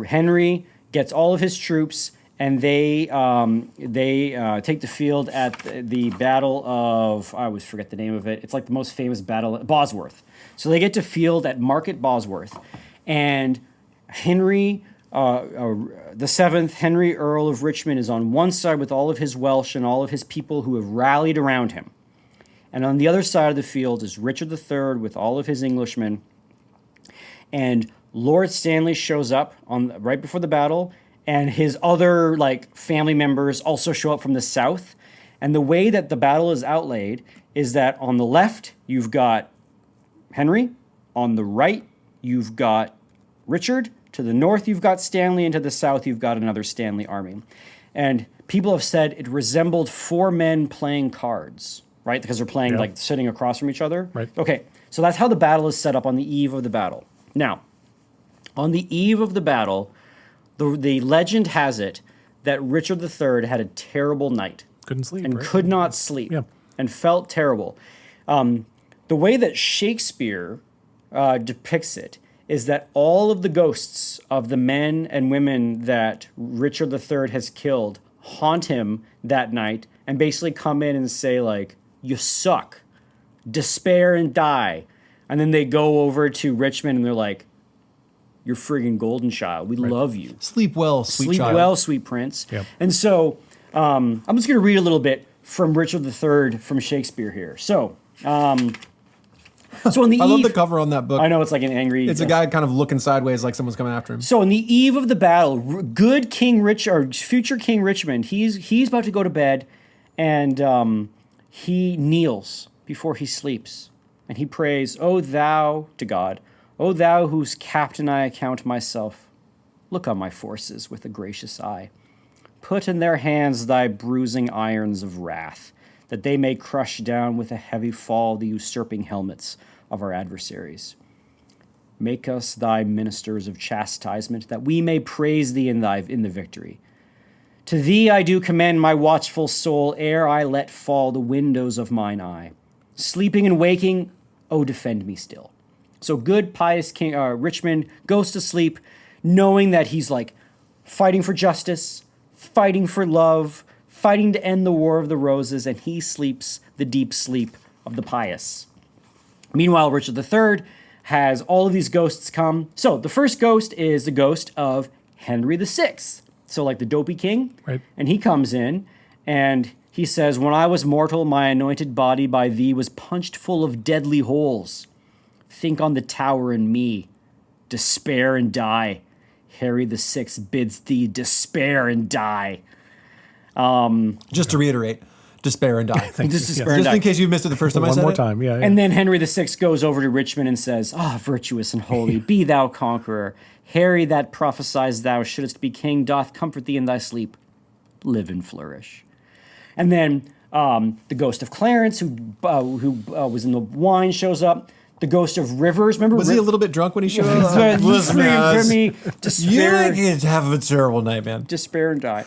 Henry gets all of his troops, and they take the field at the Battle of, I always forget the name of it. It's like the most famous battle, Bosworth. So they get to field at Market Bosworth, and Henry the seventh, Henry Earl of Richmond, is on one side with all of his Welsh and all of his people who have rallied around him. And on the other side of the field is Richard III with all of his Englishmen. And Lord Stanley shows up right before the battle, and his other family members also show up from the south. And the way that the battle is outlaid is that on the left, you've got Henry. On the right, you've got Richard. To the north, you've got Stanley. And to the south, you've got another Stanley army. And people have said it resembled four men playing cards, right? Because they're playing sitting across from each other. Right. Okay, so that's how the battle is set up on the eve of the battle. Now, on the eve of the battle, the legend has it that Richard III had a terrible night Couldn't sleep. and right? could not sleep Yeah. and felt terrible. The way that Shakespeare depicts it is that all of the ghosts of the men and women that Richard III has killed haunt him that night and basically come in and say, you suck, despair and die. And then they go over to Richmond and they're like, you're friggin' golden child. We love you. Sleep well, sweet Sleep child. well, sweet prince. Yep. And so I'm just going to read a little bit from Richard III from Shakespeare here. So on the I love eve, the cover on that book. I know it's like an angry. It's a guy kind of looking sideways like someone's coming after him. So on the eve of the battle, good King future King Richmond, he's about to go to bed, and he kneels before he sleeps, and he prays, "O thou," to God, "O thou whose captain I account myself, look on my forces with a gracious eye. Put in their hands thy bruising irons of wrath, that they may crush down with a heavy fall the usurping helmets of our adversaries. Make us thy ministers of chastisement, that we may praise thee in the victory. To thee I do commend my watchful soul, ere I let fall the windows of mine eye. Sleeping and waking, oh, defend me still." So good, pious King Richmond goes to sleep, knowing that he's fighting for justice, fighting for love, fighting to end the War of the Roses, and he sleeps the deep sleep of the pious. Meanwhile, Richard III has all of these ghosts come. So the first ghost is the ghost of Henry VI. So the dopey king. Right. And he comes in and he says, "When I was mortal, my anointed body by thee was punched full of deadly holes. Think on the tower and me. Despair and die. Harry VI bids thee despair and die." Just to reiterate, despair and die. Just despair and Just die. in case you missed it the first time I One said more it. time. Yeah. And then Henry VI goes over to Richmond and says, virtuous and holy, be thou conqueror. Harry that prophesies thou shouldest be king doth comfort thee in thy sleep. Live and flourish. And then the ghost of Clarence, who was in the wine, shows up. The ghost of Rivers. Remember, Was he a little bit drunk when he showed up? Listen, for me, You despair, have a terrible night, man. despair and die.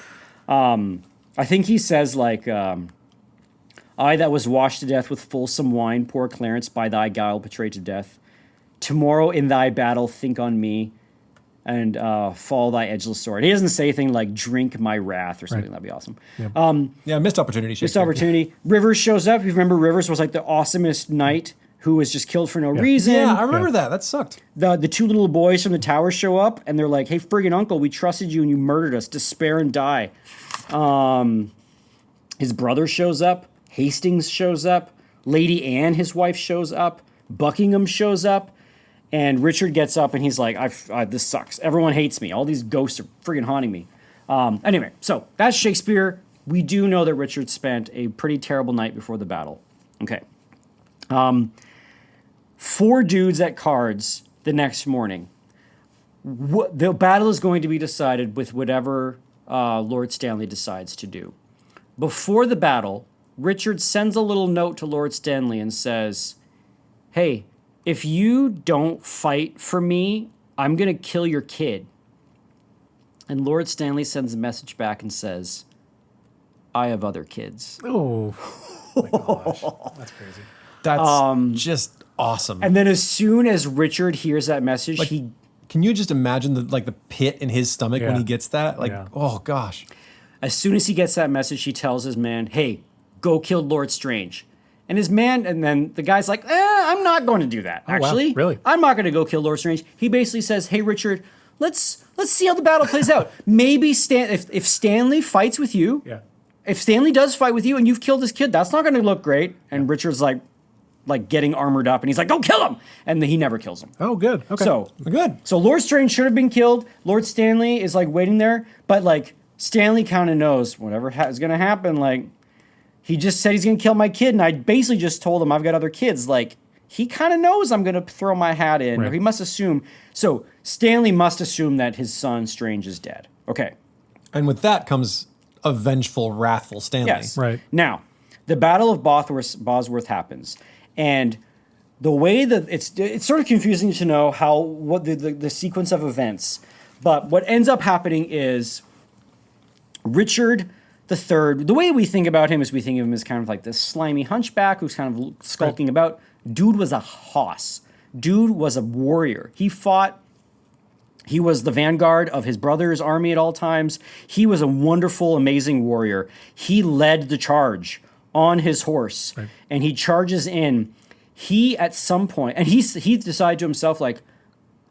I think he says like, I that was washed to death with fulsome wine, poor Clarence, by thy guile betrayed to death. Tomorrow in thy battle think on me, and fall thy edgeless sword. He doesn't say anything like drink my wrath or something. That'd be awesome. Yeah, missed opportunity. Missed Shakespeare. opportunity. Rivers shows up. You remember Rivers was like the awesomest knight who was just killed for no reason. Yeah, I remember that. That sucked. The two little boys from the tower show up, and they're like, hey, friggin' uncle, we trusted you and you murdered us. Despair and die. His brother shows up. Hastings shows up. Lady Anne, his wife, shows up. Buckingham shows up. And Richard gets up and he's like, this sucks. Everyone hates me. All these ghosts are friggin' haunting me. Anyway, so that's Shakespeare. We do know that Richard spent a pretty terrible night before the battle. Okay. 4 dudes at cards the next morning. The battle is going to be decided with whatever Lord Stanley decides to do. Before the battle, Richard sends a little note to Lord Stanley and says, hey, if you don't fight for me, I'm going to kill your kid. And Lord Stanley sends a message back and says, I have other kids. Oh, my gosh. That's crazy. That's just awesome. And then as soon as Richard hears that message, Can you just imagine the pit in his stomach when Yeah. he gets that? Yeah. Oh gosh. as soon as he gets that message, he tells his man, hey, go kill Lord Strange. And then the guy's like, I'm not going to do that, wow. actually. Really? I'm not going to go kill Lord Strange. He basically says, hey, Richard, let's see how the battle plays out. Maybe if Stanley fights with you, Yeah. if Stanley does fight with you and you've killed his kid, that's not going to look great. And Richard's like getting armored up, and he's like, go kill him. And then he never kills him. Oh, good. Okay. So Good. So Lord Strange should have been killed. Lord Stanley is like waiting there, but like Stanley kind of knows whatever is going to happen. Like he just said he's going to kill my kid, and I basically just told him I've got other kids. Like he kind of knows I'm going to throw my hat in, or Right. he must assume. So Stanley must assume that his son Strange is dead. Okay. And with that comes a vengeful, wrathful Stanley. Yes. Right. Now, the Battle of Bosworth happens, and the way that it's sort of confusing to know what the sequence of events. But what ends up happening is Richard III. The way we think about him is we think of him as kind of like this slimy hunchback who's kind of skulking about. Dude was a hoss. Dude was a warrior. He fought. He was the vanguard of his brother's army at all times. He was a wonderful, amazing warrior. He led the charge on his horse, and he charges in. He at some point, and he decided to himself, like,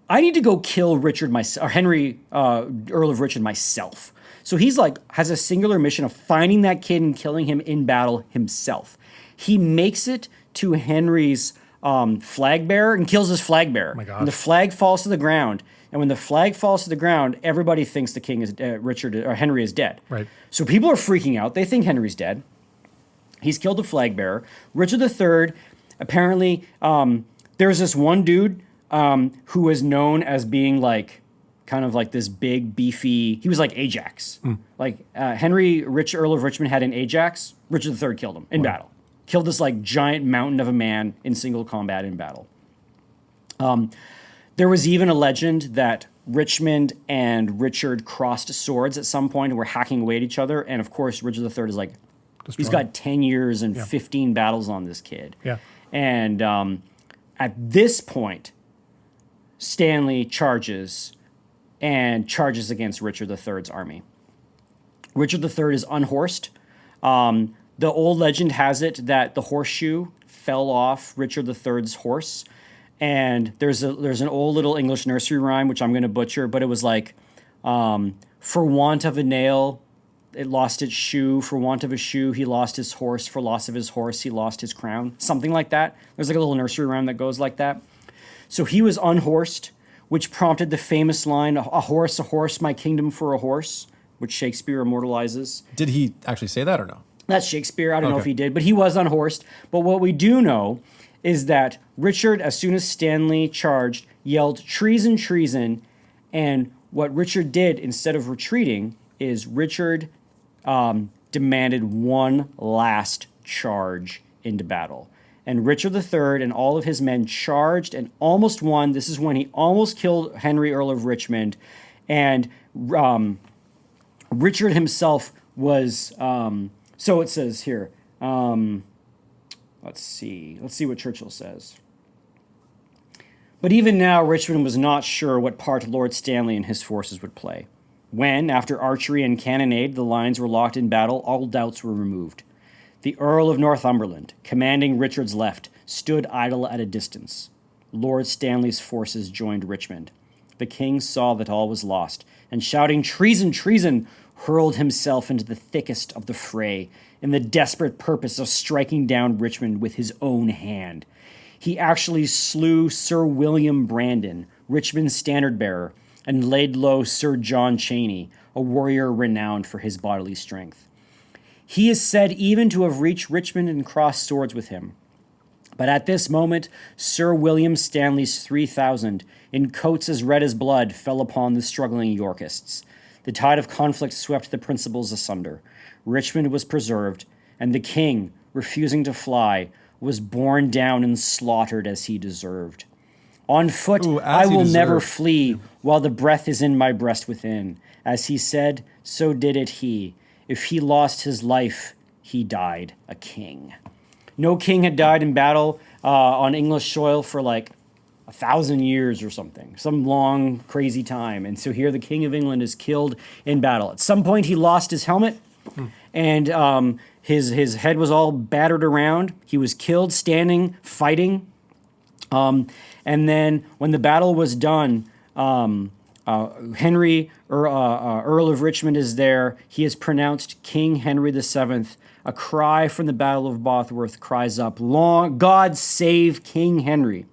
I need to go kill Henry, Earl of Richmond myself. So he's like has a singular mission of finding that kid and killing him in battle himself. He makes it to Henry's flag bearer and kills his flag bearer. Oh my God. And the flag falls to the ground. And when the flag falls to the ground, everybody thinks the king is Henry is dead. Right. So people are freaking out. They think Henry's dead. He's killed the flag bearer. Richard III, apparently, there's this one dude who was known as being like kind of like this big, beefy. He was like Ajax. Like Earl of Richmond had an Ajax. Richard III killed him in battle. Killed this like giant mountain of a man in single combat in battle. There was even a legend that Richmond and Richard crossed swords at some point and were hacking away at each other. And of course, Richard III is like, he's got 10 years and 15 battles on this kid. Yeah. And at this point, Stanley charges against Richard III's army. Richard III is unhorsed. The old legend has it that the horseshoe fell off Richard III's horse. And there's an old little English nursery rhyme, which I'm going to butcher, but it was like, for want of a nail, it lost its shoe. For want of a shoe, he lost his horse. For loss of his horse, he lost his crown. Something like that. There's like a little nursery rhyme that goes like that. So he was unhorsed, which prompted the famous line, a horse, my kingdom for a horse, which Shakespeare immortalizes. Did he actually say that or no? That's Shakespeare. I don't know if Okay. he did, but he was unhorsed. But what we do know is that Richard, as soon as Stanley charged, yelled, treason, treason. And what Richard did, instead of retreating, is Richard demanded one last charge into battle. and Richard III and all of his men charged and almost won. This is when he almost killed Henry, Earl of Richmond, and Richard himself was. So it says here. Let's see what Churchill says. But even now, Richmond was not sure what part Lord Stanley and his forces would play. When, after archery and cannonade, the lines were locked in battle, all doubts were removed. The Earl of Northumberland, commanding Richard's left, stood idle at a distance. Lord Stanley's forces joined Richmond. The king saw that all was lost, and shouting, "Treason, treason!" hurled himself into the thickest of the fray, in the desperate purpose of striking down Richmond with his own hand. He actually slew Sir William Brandon, Richmond's standard-bearer, and laid low Sir John Cheney, a warrior renowned for his bodily strength. He is said even to have reached Richmond and crossed swords with him. But at this moment, Sir William Stanley's 3,000, in coats as red as blood, fell upon the struggling Yorkists. The tide of conflict swept the principles asunder. Richmond was preserved, and the king, refusing to fly, was borne down and slaughtered as he deserved. On foot, I will never flee, while the breath is in my breast within. As he said, so did it he. If he lost his life, he died a king. No king had died in battle on English soil for like 1,000 years or something, some long, crazy time. And so here the King of England is killed in battle. At some point, he lost his helmet, and his head was all battered around. He was killed standing, fighting. And then when the battle was done, Henry, Earl of Richmond, is there. He is pronounced King Henry VII. A cry from the Battle of Bosworth cries up, "Long God save King Henry."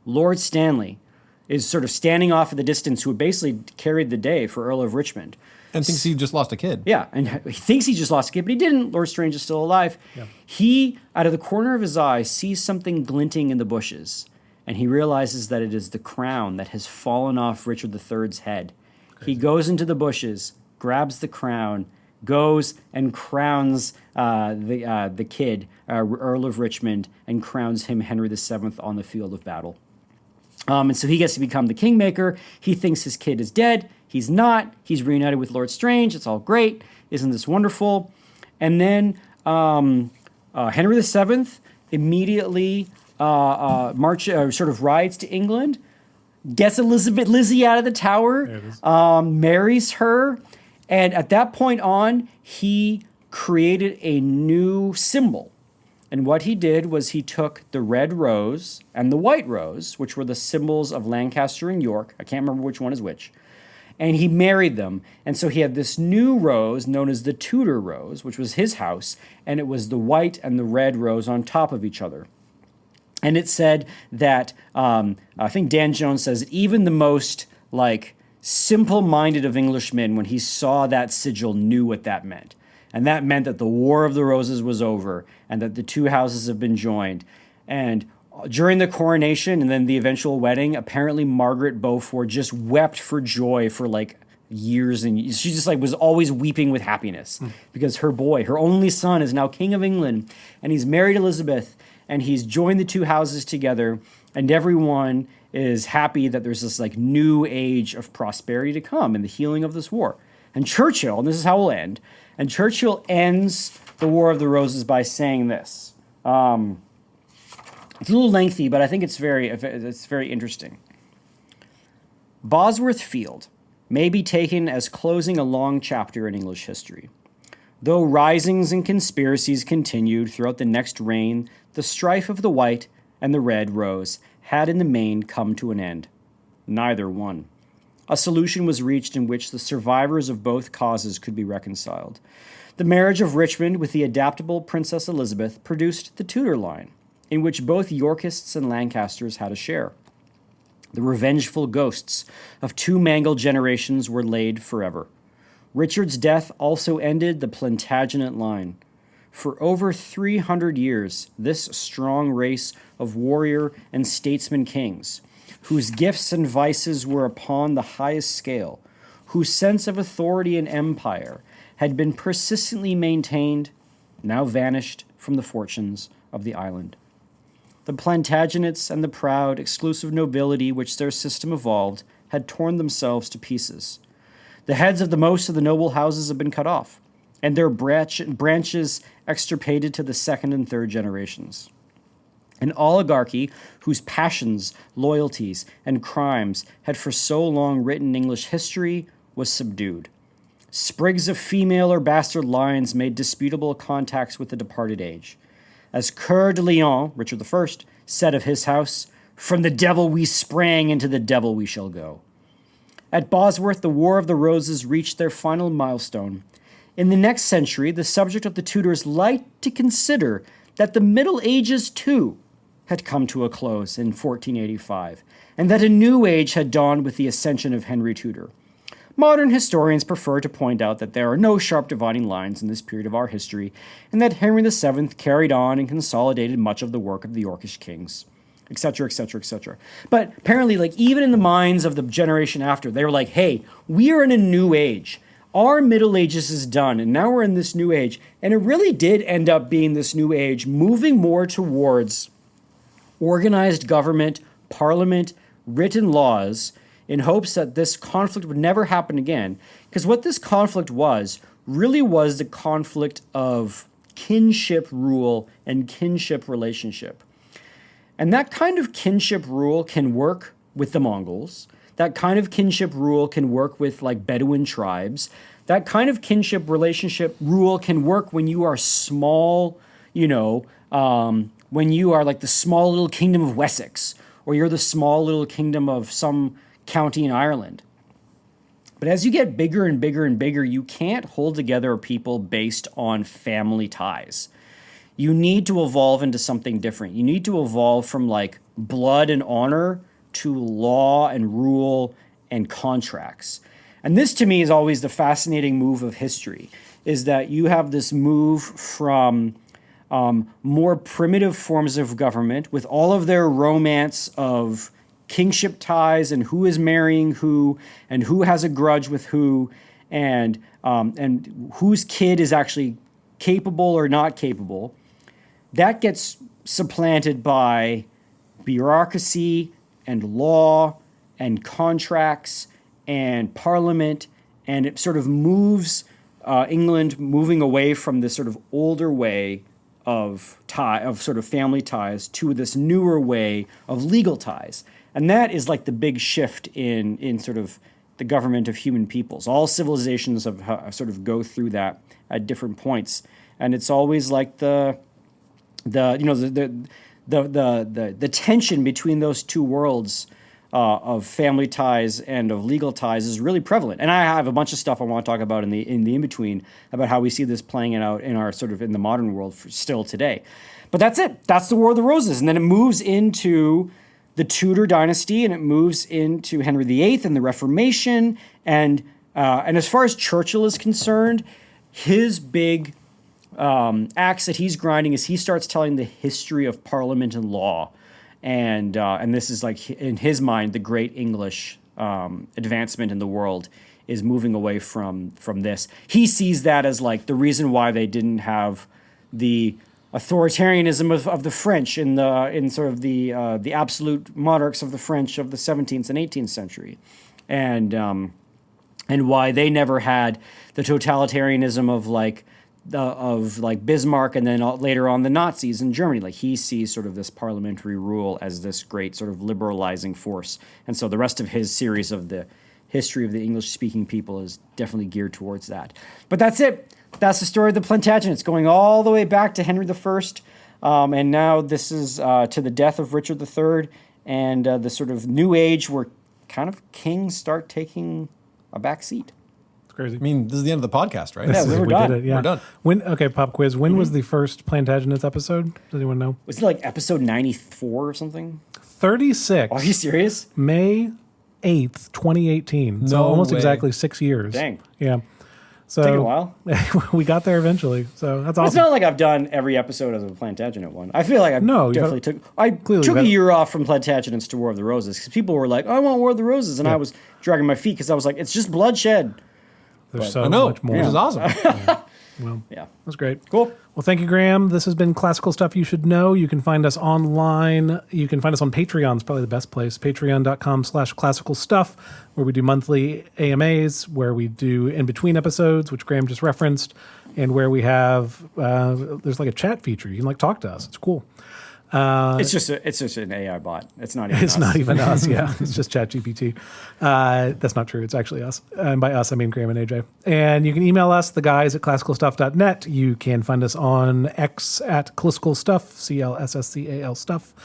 Lord Stanley is sort of standing off at the distance, who basically carried the day for Earl of Richmond. And thinks he just lost a kid. Yeah, and he thinks he just lost a kid, but he didn't. Lord Strange is still alive. Yeah. He, out of the corner of his eye, sees something glinting in the bushes, and he realizes that it is the crown that has fallen off Richard III's head. Crazy. He goes into the bushes, grabs the crown, goes and crowns the kid, Earl of Richmond, and crowns him Henry VII on the field of battle. And so he gets to become the kingmaker. He thinks his kid is dead. He's not. He's reunited with Lord Strange. It's all great. Isn't this wonderful? And then Henry VII immediately sort of rides to England, gets Lizzie out of the tower, marries her, and at that point on, he created a new symbol. And what he did was he took the red rose and the white rose, which were the symbols of Lancaster and York. I can't remember which one is which. And he married them. And so he had this new rose known as the Tudor rose, which was his house. And it was the white and the red rose on top of each other. And it said that, I think Dan Jones says, even the most simple-minded of Englishmen, when he saw that sigil, knew what that meant. And that meant that the War of the Roses was over and that the two houses have been joined. And during the coronation and then the eventual wedding, apparently Margaret Beaufort just wept for joy for years. And she just was always weeping with happiness because her boy, her only son, is now King of England. And he's married Elizabeth and he's joined the two houses together. And everyone is happy that there's this new age of prosperity to come and the healing of this war. And Churchill, and this is how we'll end, and Churchill ends the War of the Roses by saying this. It's a little lengthy, but I think it's very interesting. Bosworth Field may be taken as closing a long chapter in English history. Though risings and conspiracies continued throughout the next reign, the strife of the white and the red rose had in the main come to an end. Neither won. A solution was reached in which the survivors of both causes could be reconciled. The marriage of Richmond with the adaptable Princess Elizabeth produced the Tudor line, in which both Yorkists and Lancasters had a share. The revengeful ghosts of two mangled generations were laid forever. Richard's death also ended the Plantagenet line. For over 300 years, this strong race of warrior and statesman kings, whose gifts and vices were upon the highest scale, whose sense of authority and empire had been persistently maintained, now vanished from the fortunes of the island. The Plantagenets and the proud, exclusive nobility which their system evolved had torn themselves to pieces. The heads of the most of the noble houses have been cut off, and their branches extirpated to the second and third generations. An oligarchy whose passions, loyalties, and crimes had for so long written English history was subdued. Sprigs of female or bastard lines made disputable contacts with the departed age. As Coeur de Lion, Richard I, said of his house, "From the devil we sprang, into the devil we shall go." At Bosworth, the War of the Roses reached their final milestone. In the next century, the subject of the Tudors liked to consider that the Middle Ages, too, had come to a close in 1485, and that a new age had dawned with the ascension of Henry Tudor. Modern historians prefer to point out that there are no sharp dividing lines in this period of our history, and that Henry VII carried on and consolidated much of the work of the Yorkish kings, etc., etc., etc. But apparently, like, even in the minds of the generation after, they were like, hey, we are in a new age. Our Middle Ages is done, and now we're in this new age. And it really did end up being this new age, moving more towards organized government, parliament, written laws, in hopes that this conflict would never happen again. Because what this conflict was really was the conflict of kinship rule and kinship relationship. And that kind of kinship rule can work with the Mongols. That kind of kinship rule can work with like Bedouin tribes. That kind of kinship relationship rule can work when you are small, when you are like the small little kingdom of Wessex, or you're the small little kingdom of some county in Ireland. But as you get bigger and bigger and bigger, you can't hold together a people based on family ties. You need to evolve into something different. You need to evolve from like blood and honor to law and rule and contracts. And this to me is always the fascinating move of history, is that you have this move from more primitive forms of government with all of their romance of kingship ties and who is marrying who and who has a grudge with who and whose kid is actually capable or not capable. That gets supplanted by bureaucracy and law and contracts and parliament, and it sort of moves England moving away from this sort of older way of sort of family ties to this newer way of legal ties. And that is like the big shift in sort of the government of human peoples. All civilizations have sort of go through that at different points, and it's always like the tension between those two worlds of family ties and of legal ties is really prevalent. And I have a bunch of stuff I want to talk about in the in between about how we see this playing it out in our sort of in the modern world still today. But that's it. That's the War of the Roses, and then it moves into the Tudor dynasty, and it moves into Henry VIII and the Reformation, and as far as Churchill is concerned, his big axe that he's grinding is he starts telling the history of Parliament and law, and this is like in his mind the great English advancement in the world is moving away from this. He sees that as like the reason why they didn't have the authoritarianism of the French in sort of the absolute monarchs of the French of the 17th and 18th century, and why they never had the totalitarianism of Bismarck and then later on the Nazis in Germany. Like he sees sort of this parliamentary rule as this great sort of liberalizing force, and so the rest of his series of the history of the English-speaking people is definitely geared towards that. But that's it. That's the story of the Plantagenets, going all the way back to Henry I, and now this is to the death of Richard III, and the sort of new age where kind of kings start taking a back seat. It's crazy. I mean, this is the end of the podcast, right? Yeah, we're done. Did it, yeah. We're done. Okay, pop quiz. When was the first Plantagenets episode? Does anyone know? Was it like episode 94 or something? 36. Are you serious? May 8th, 2018. So No almost way. exactly 6 years. Dang. Yeah. So Taking a while. we got there eventually. So that's It's awesome. not like I've done every episode of the Plantagenet one. I feel like I No, you definitely gotta- took a gotta- year off from Plantagenets to War of the Roses because people were like, "I want War of the Roses," and I was dragging my feet because I was like, "It's just bloodshed." There's so I know, much more. which is awesome. Well, Yeah. that's great. Cool. Well, thank you, Graham. This has been Classical Stuff You Should Know. You can find us online. You can find us on Patreon. It's probably the best place. Patreon.com/classical stuff, where we do monthly AMAs, where we do in-between episodes, which Graham just referenced, and where we have, there's like a chat feature. You can like talk to us. It's cool. It's just an AI bot. It's not even It's us. not even us. Yeah, it's just ChatGPT. That's not true. It's actually us. And by us, I mean Graham and AJ. And you can email us, the guys at classicalstuff.net. You can find us on X at classicalstuff, CLSSCAL stuff.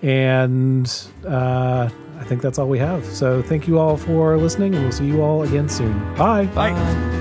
And I think that's all we have. So thank you all for listening, and we'll see you all again soon. Bye. Bye.